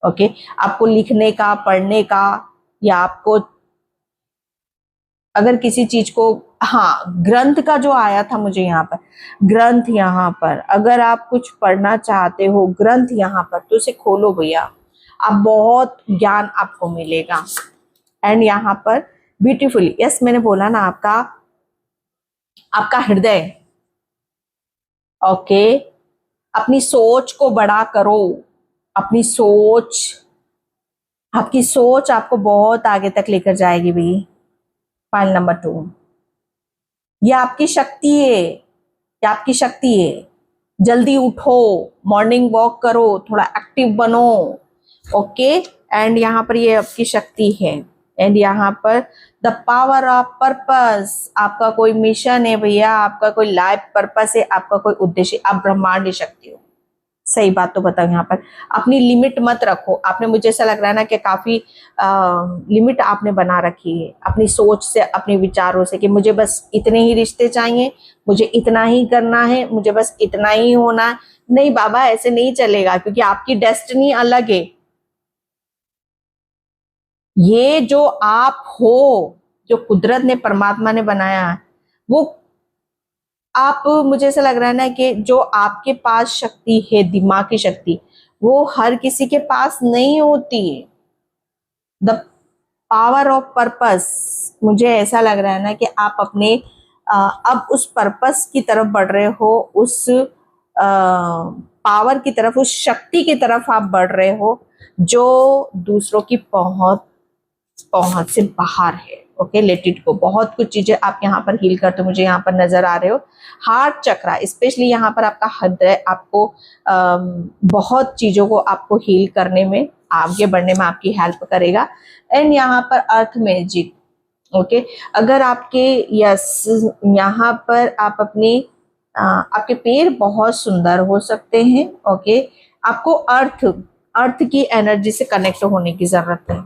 ओके, आपको लिखने का, पढ़ने का, या आपको अगर किसी चीज को, हाँ, ग्रंथ का जो आया था मुझे यहाँ पर, ग्रंथ यहाँ पर, अगर आप कुछ पढ़ना चाहते हो, ग्रंथ यहाँ पर, तो उसे खोलो भैया, आप बहुत ज्ञान आपको मिलेगा। एंड यहाँ पर ब्यूटीफुली, यस, मैंने बोला ना, आपका हृदय। ओके, अपनी सोच को बड़ा करो, अपनी सोच, आपकी सोच आपको बहुत आगे तक लेकर जाएगी भाई। फाइल नंबर 2, ये आपकी शक्ति है, ये आपकी शक्ति है। जल्दी उठो, मॉर्निंग वॉक करो, थोड़ा एक्टिव बनो। ओके, एंड यहाँ पर ये आपकी शक्ति है। एंड यहाँ पर द पावर ऑफ पर्पस, आपका कोई मिशन है भैया, आपका कोई लाइफ पर्पस है, आपका कोई उद्देश्य, आप ब्रह्मांड शक्ति हो। सही बात तो बताओ, यहाँ पर अपनी लिमिट मत रखो। आपने, मुझे ऐसा लग रहा है ना कि काफी लिमिट आपने बना रखी है अपनी सोच से, अपने विचारों से, कि मुझे बस इतने ही रिश्ते चाहिए, मुझे इतना ही करना है, मुझे बस इतना ही होना है। नहीं बाबा, ऐसे नहीं चलेगा, क्योंकि आपकी डेस्टिनी अलग है। ये जो आप हो, जो कुदरत ने, परमात्मा ने बनाया है, वो आप, मुझे ऐसा लग रहा है ना कि जो आपके पास शक्ति है, दिमाग की शक्ति, वो हर किसी के पास नहीं होती है। द पावर ऑफ पर्पस, मुझे ऐसा लग रहा है ना कि आप अपने अब उस पर्पस की तरफ बढ़ रहे हो, उस पावर की तरफ, उस शक्ति की तरफ आप बढ़ रहे हो जो दूसरों की बहुत पहुंच से बाहर है। Okay, let it go. बहुत कुछ चीजें आप यहाँ पर हील करते मुझे यहाँ पर नजर आ रहे हो। हार्ट चक्रा स्पेशली यहाँ पर आपका हृदय आपको बहुत चीजों को आपको हील करने में, आगे बढ़ने में आपकी हेल्प करेगा। एंड यहाँ पर अर्थ मैजिक। ओके, अगर आपके यस यहाँ पर आप अपनी आपके पैर बहुत सुंदर हो सकते हैं। ओके, आपको अर्थ की एनर्जी से कनेक्ट होने की जरूरत है।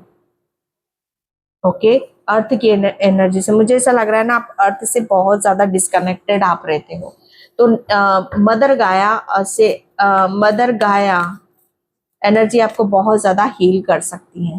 ओके, अर्थ की एनर्जी से मुझे ऐसा लग रहा है ना, आप अर्थ से बहुत ज्यादा डिस्कनेक्टेड आप रहते हो। तो मदर गाया एनर्जी आपको बहुत ज्यादा हील कर सकती है।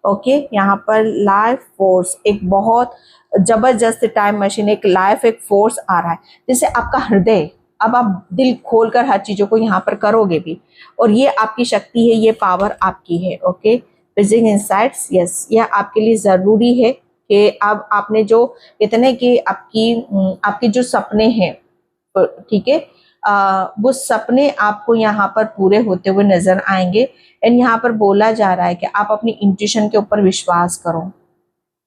ओके, यहाँ पर लाइफ फोर्स एक बहुत जबरदस्त टाइम मशीन, एक लाइफ एक फोर्स आ रहा है, जैसे आपका हृदय, अब आप दिल खोलकर हर चीजों को यहाँ पर करोगे भी, और ये आपकी शक्ति है, ये पावर आपकी है। ओके, ब्रीजिंग इनसाइट्स, यस, यह आपके लिए जरूरी है कि अब आपने जो इतने की आपकी जो सपने हैं, ठीक है, वो सपने आपको यहाँ पर पूरे होते हुए नजर आएंगे। एंड यहाँ पर बोला जा रहा है कि आप अपनी इंट्यूशन के ऊपर विश्वास करो।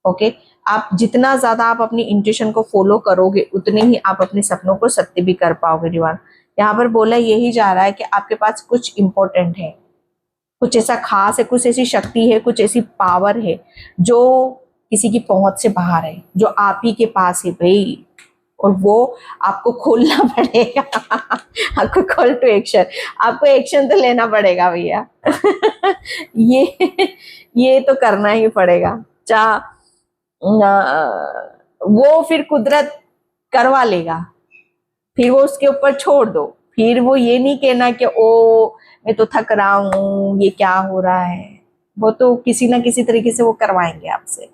ओके, आप जितना ज्यादा आप अपनी इंट्यूशन को फॉलो करोगे उतने ही आप अपने सपनों को सत्य भी कर पाओगे डिवाइन। यहाँ पर बोला यही जा रहा है कि आपके पास कुछ इंपॉर्टेंट है, कुछ ऐसा खास है, कुछ ऐसी शक्ति है, कुछ ऐसी पावर है जो किसी की पहुंच से बाहर है, जो आप ही के पास है भाई, और वो आपको खोलना पड़ेगा। आपको कॉल टू एक्शन, आपको एक्शन तो लेना पड़ेगा भैया। ये तो करना ही पड़ेगा। वो फिर कुदरत करवा लेगा, फिर वो उसके ऊपर छोड़ दो। फिर वो ये नहीं कहना कि ओ मैं तो थक रहा हूँ, ये क्या हो रहा है, वो तो किसी ना किसी तरीके से वो करवाएंगे आपसे।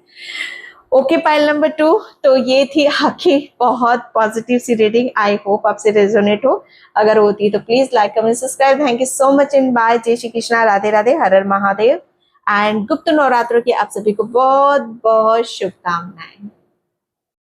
ओके, पाइल नंबर 2, तो ये थी आपकी बहुत पॉजिटिव सी रीडिंग। आई होप आपसे रेजोनेट हो। अगर होती है तो please like comment subscribe. Thank you so much and bye. जय श्री कृष्णा, राधे राधे, हर हर महादेव। एंड गुप्त नवरात्रों की आप सभी को बहुत बहुत शुभकामनाएं।